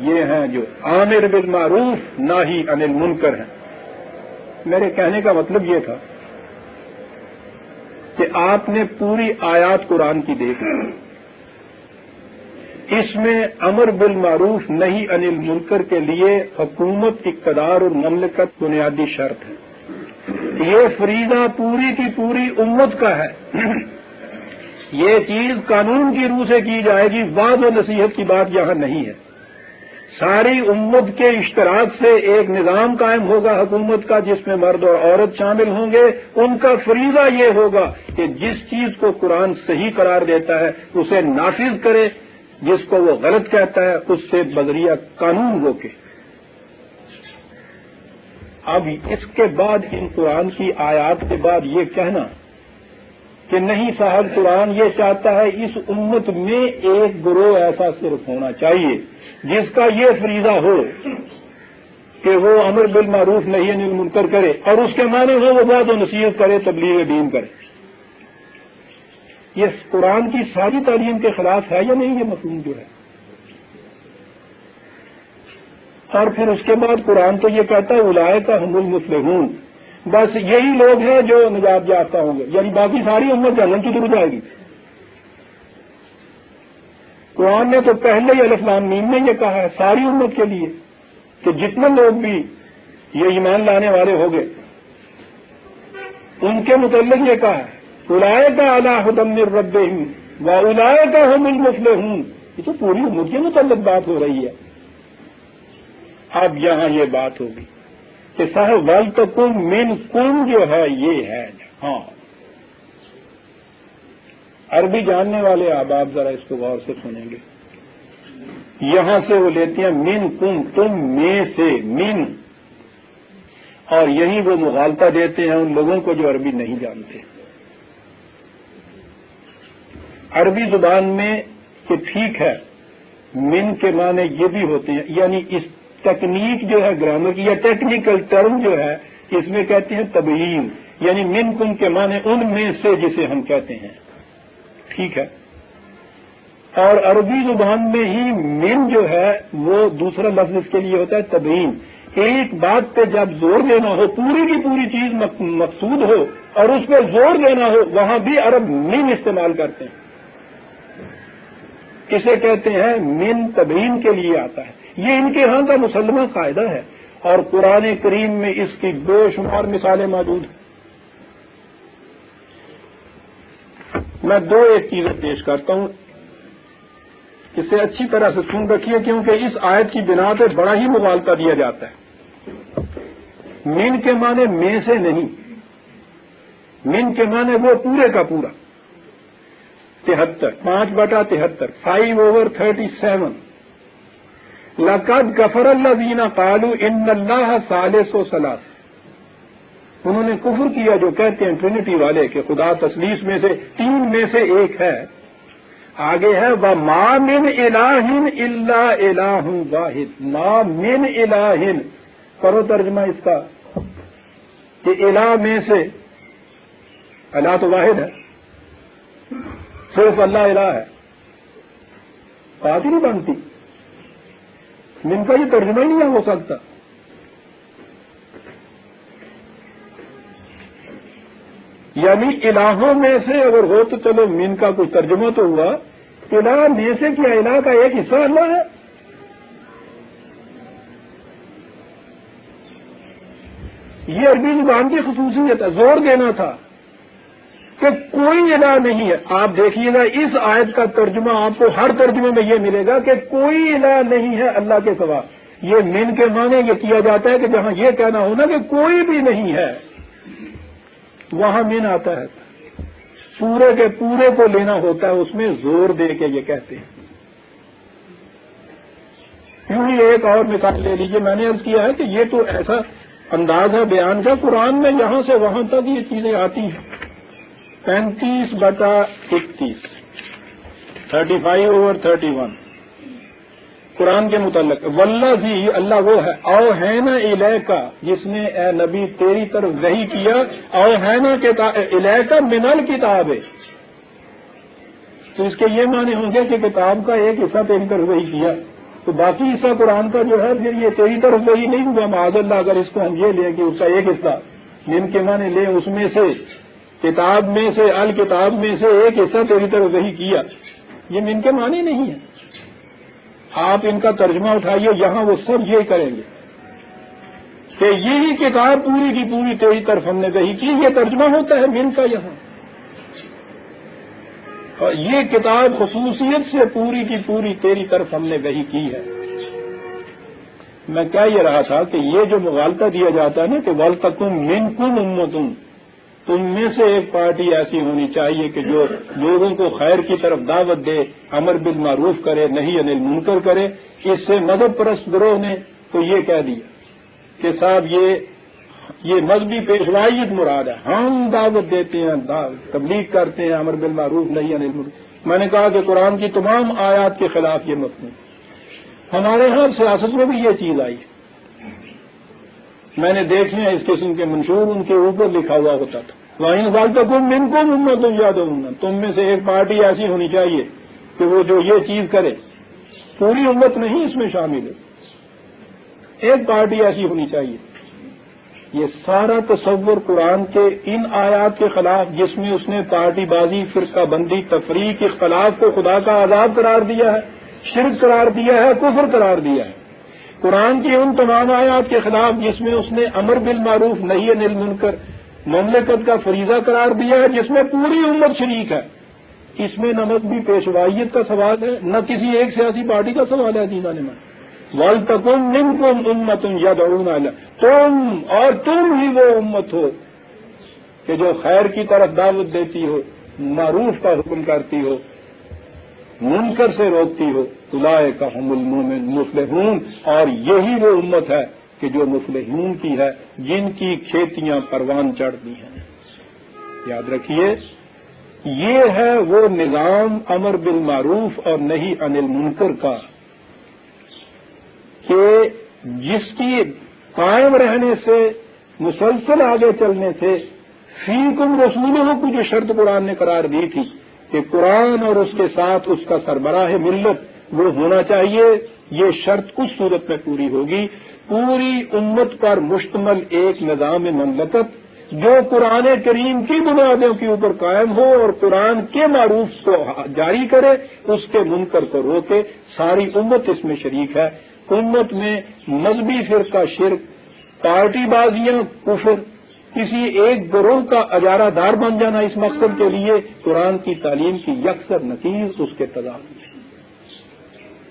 A: یہ ہیں جو آمر بالمعروف ناہی عن المنکر ہیں۔ میرے کہنے کا مطلب یہ تھا کہ آپ نے پوری آیات قرآن کی دیکھی، اس میں امر بالمعروف نہی عن المنکر کے لیے حکومت، اقتدار اور مملکت بنیادی شرط ہے۔ یہ فریضہ پوری کی پوری امت کا ہے، یہ چیز قانون کی روح سے کی جائے گی، وعظ و نصیحت کی بات یہاں نہیں ہے۔ ساری امت کے اشتراک سے ایک نظام قائم ہوگا حکومت کا جس میں مرد اور عورت شامل ہوں گے، ان کا فریضہ یہ ہوگا کہ جس چیز کو قرآن صحیح قرار دیتا ہے اسے نافذ کرے، جس کو وہ غلط کہتا ہے اس سے بذریعہ قانون روکے۔ اب اس کے بعد ان قرآن کی آیات کے بعد یہ کہنا کہ نہیں صاحب قرآن یہ چاہتا ہے اس امت میں ایک گروہ ایسا صرف ہونا چاہیے جس کا یہ فریضہ ہو کہ وہ امر بالمعروف نہی عن المنکر کرے، اور اس کے معنی ہو وہ بات و نصیحت کرے، تبلیغ دین کرے۔ یہ قرآن کی ساری تعلیم کے خلاف ہے یا نہیں یہ مفہوم جو ہے؟ اور پھر اس کے بعد قرآن تو یہ کہتا ہے اولئک هم المفلحون، بس یہی لوگ ہیں جو نجات یافتہ ہوں گے، یعنی باقی ساری امت جہنم کی طرف جائے گی۔ قرآن نے تو پہلے ہی الف لام میم میں یہ کہا ہے ساری امت کے لیے کہ جتنے لوگ بھی یہ ایمان لانے والے ہو گئے ان کے متعلق یہ کہا ہے اولئک علی ھدی من ربہم واولئک ھم المفلحون۔ یہ تو پوری امت کے متعلق بات ہو رہی ہے۔ اب یہاں یہ بات ہوگی کہ صاحب وَلْتَکُن مِنْکُم جو ہے یہ ہے، ہاں عربی جاننے والے آپ ذرا اس کو غور سے سنیں گے۔ یہاں سے وہ لیتے ہیں من کم، تم میں سے، من، اور یہی وہ مغالطہ دیتے ہیں ان لوگوں کو جو عربی نہیں جانتے۔ عربی زبان میں کہ ٹھیک ہے من کے معنی یہ بھی ہوتے ہیں، یعنی اس تکنیک جو ہے گرامر کی یا ٹیکنیکل ٹرم جو ہے اس میں کہتے ہیں تبیین، یعنی من کم کے معنی ان میں سے جسے ہم کہتے ہیں، ٹھیک ہے۔ اور عربی زبان میں ہی من جو ہے وہ دوسرا لفظ اس کے لیے ہوتا ہے تبیین۔ ایک بات پہ جب زور دینا ہو، پوری کی پوری چیز مقصود ہو اور اس پہ زور دینا ہو، وہاں بھی عرب من استعمال کرتے ہیں۔ کسے کہتے ہیں؟ من تبیین کے لیے آتا ہے۔ یہ ان کے ہاں کا مسلمہ قاعدہ ہے اور قرآن کریم میں اس کی بے شمار مثالیں موجود ہیں۔ میں ایک چیزیں پیش کرتا ہوں، اسے اچھی طرح سے سن رکھیے کیونکہ اس آیت کی بنا پہ بڑا ہی مغالطہ دیا جاتا ہے۔ من کے معنی میں سے نہیں، من کے معنی وہ پورے کا پورا 73، 5/73، 5/37۔ لَقَدْ كَفَرَ الَّذِينَ قَالُوا إِنَّ اللَّهَ ثَالِثُ ثَلَاثَ۔ انہوں نے کفر کیا جو کہتے ہیں ٹرینٹی والے کہ خدا تثلیث میں سے تین میں سے ایک ہے۔ آگے ہے وَمَا مِنْ إِلَٰهٍ إِلَّا إِلَٰهٌ وَاحِدٌ، مَا مِنْ إِلَٰهٍ، کرو ترجمہ اس کا کہ الہ میں سے، الہ تو واحد ہے، صرف اللہ الہ ہے، بات ہی نہیں بنتی، من کا یہ ترجمہ ہی نہیں ہو سکتا۔ یعنی الہوں میں سے اگر ہو تو چلو من کا کوئی ترجمہ تو ہوا، الہ میں سے کیا الہ کا ایک حصہ اللہ ہے؟ یہ عربی زبان کی خصوصیت ہے، زور دینا تھا کہ کوئی الہ نہیں ہے۔ آپ دیکھیے گا اس آیت کا ترجمہ آپ کو ہر ترجمے میں یہ ملے گا کہ کوئی الہ نہیں ہے اللہ کے سوا۔ یہ من کے معنی یہ کیا جاتا ہے کہ جہاں یہ کہنا ہونا کہ کوئی بھی نہیں ہے وہاں من آتا ہے، پورے کے پورے کو لینا ہوتا ہے، اس میں زور دے کے یہ کہتے ہیں۔ کیوں ہی ایک اور مثال لے لیجیے، میں نے عرض کیا ہے کہ یہ تو ایسا انداز ہے بیان کا، قرآن میں یہاں سے وہاں تک یہ چیزیں آتی ہیں۔ 35/31، 35/31 قرآن کے متعلق، والذی، اللہ وہ ہے، اوحینا الیک، جس نے اے نبی تیری طرف وحی کیا، اوحینا الیک من الکتاب، تو اس کے یہ معنی ہوں گے کہ کتاب کا ایک حصہ تیری طرف وحی کیا، تو باقی حصہ قرآن کا جو ہے پھر یہ تیری طرف وحی نہیں ہوا، معاذ اللہ اگر اس کو ہم یہ لیں کہ اس کا ایک حصہ من کے معنی لیں، اس میں سے کتاب میں سے، الکتاب میں سے ایک حصہ تیری طرف وحی کیا، یہ من کے معنی نہیں ہے۔ آپ ان کا ترجمہ اٹھائیے، یہاں وہ سب یہ کریں گے کہ یہی کتاب پوری کی پوری تیری طرف ہم نے وحی کی، یہ ترجمہ ہوتا ہے من کا یہاں، اور یہ کتاب خصوصیت سے پوری کی پوری تیری طرف ہم نے وحی کی ہے۔ میں کہہ یہ رہا تھا کہ یہ جو مغالطہ دیا جاتا ہے نا کہ وَلْتَکُن مِنْکُمْ أُمَّةٌ، تم میں سے ایک پارٹی ایسی ہونی چاہیے کہ جو لوگوں کو خیر کی طرف دعوت دے، امر بالمعروف کرے، نہی عن المنکر کرے۔ اس سے مذہب پرست گروہ نے تو یہ کہہ دیا کہ صاحب یہ مذہبی پیشوائیت مراد ہے. ہم دعوت دیتے ہیں، تبلیغ کرتے ہیں، امر بالمعروف نہی عن المنکر. میں نے کہا کہ قرآن کی تمام آیات کے خلاف یہ مفہوم. ہمارے ہاں سیاست میں بھی یہ چیز آئی. میں نے دیکھے ہیں اس قسم کے منشور، ان کے اوپر لکھا ہوا ہوتا تھا وَإِنْ فَعَلْتَكُمْ مِنْكُمْ أُمَّةٌ يَدْعُونَ، تم میں سے ایک پارٹی ایسی ہونی چاہیے کہ وہ جو یہ چیز کرے. پوری امت نہیں اس میں شامل ہے، ایک پارٹی ایسی ہونی چاہیے. یہ سارا تصور قرآن کے ان آیات کے خلاف جس میں اس نے پارٹی بازی، فرقہ بندی، تفریق، اختلاف کو خدا کا عذاب قرار دیا ہے، شرک قرار دیا ہے، کفر قرار دیا ہے. قرآن کی ان تمام آیات کے خلاف جس میں اس نے امر بالمعروف نہی عن المنکر مملکت کا فریضہ قرار دیا ہے، جس میں پوری امت شریک ہے. اس میں نہ مذہبی پیشوائیت کا سوال ہے، نہ کسی ایک سیاسی پارٹی کا سوال ہے. دیوان میں وَلْتَكُن مِّنكُمْ أُمَّةٌ يَدْعُونَ إِلَى، تم اور تم ہی وہ امت ہو کہ جو خیر کی طرف دعوت دیتی ہو، معروف کا حکم کرتی ہو، منکر سے روکتی ہو. اولئک هم المفلحون، اور یہی وہ امت ہے کہ جو مفلحون کی ہے، جن کی کھیتیاں پروان چڑھتی ہیں. یاد رکھیے، یہ ہے وہ نظام امر بالمعروف اور نہی عن المنکر کا کہ جس کی قائم رہنے سے، مسلسل آگے چلنے سے، فیکم رسولہ کو جو شرط قرآن نے قرار دی تھی کہ قرآن اور اس کے ساتھ اس کا سربراہ ملت وہ ہونا چاہیے، یہ شرط اس صورت میں پوری ہوگی. پوری امت پر مشتمل ایک نظام مملکت جو قرآن کریم کی بنیادوں کے اوپر قائم ہو اور قرآن کے معروف کو جاری کرے، اس کے منکر کو روکے. ساری امت اس میں شریک ہے. امت میں مذہبی فرقہ شرک، پارٹی بازیاں کفر، کسی ایک گروہ کا اجارہ دار بن جانا اس مقصد کے لیے قرآن کی تعلیم کی یکسر نقیض اس کے تضاد میں.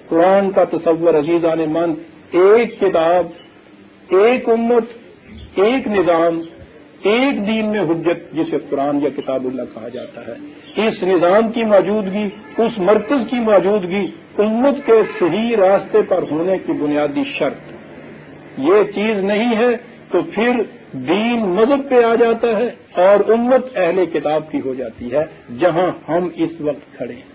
A: قرآن کا تصور عزیزان من، ایک کتاب، ایک امت، ایک نظام، ایک دین میں حجت جسے قرآن یا کتاب اللہ کہا جاتا ہے. اس نظام کی موجودگی، اس مرکز کی موجودگی امت کے صحیح راستے پر ہونے کی بنیادی شرط. یہ چیز نہیں ہے تو پھر دین مذہب پہ آ جاتا ہے اور امت اہل کتاب کی ہو جاتی ہے، جہاں ہم اس وقت کھڑے ہیں.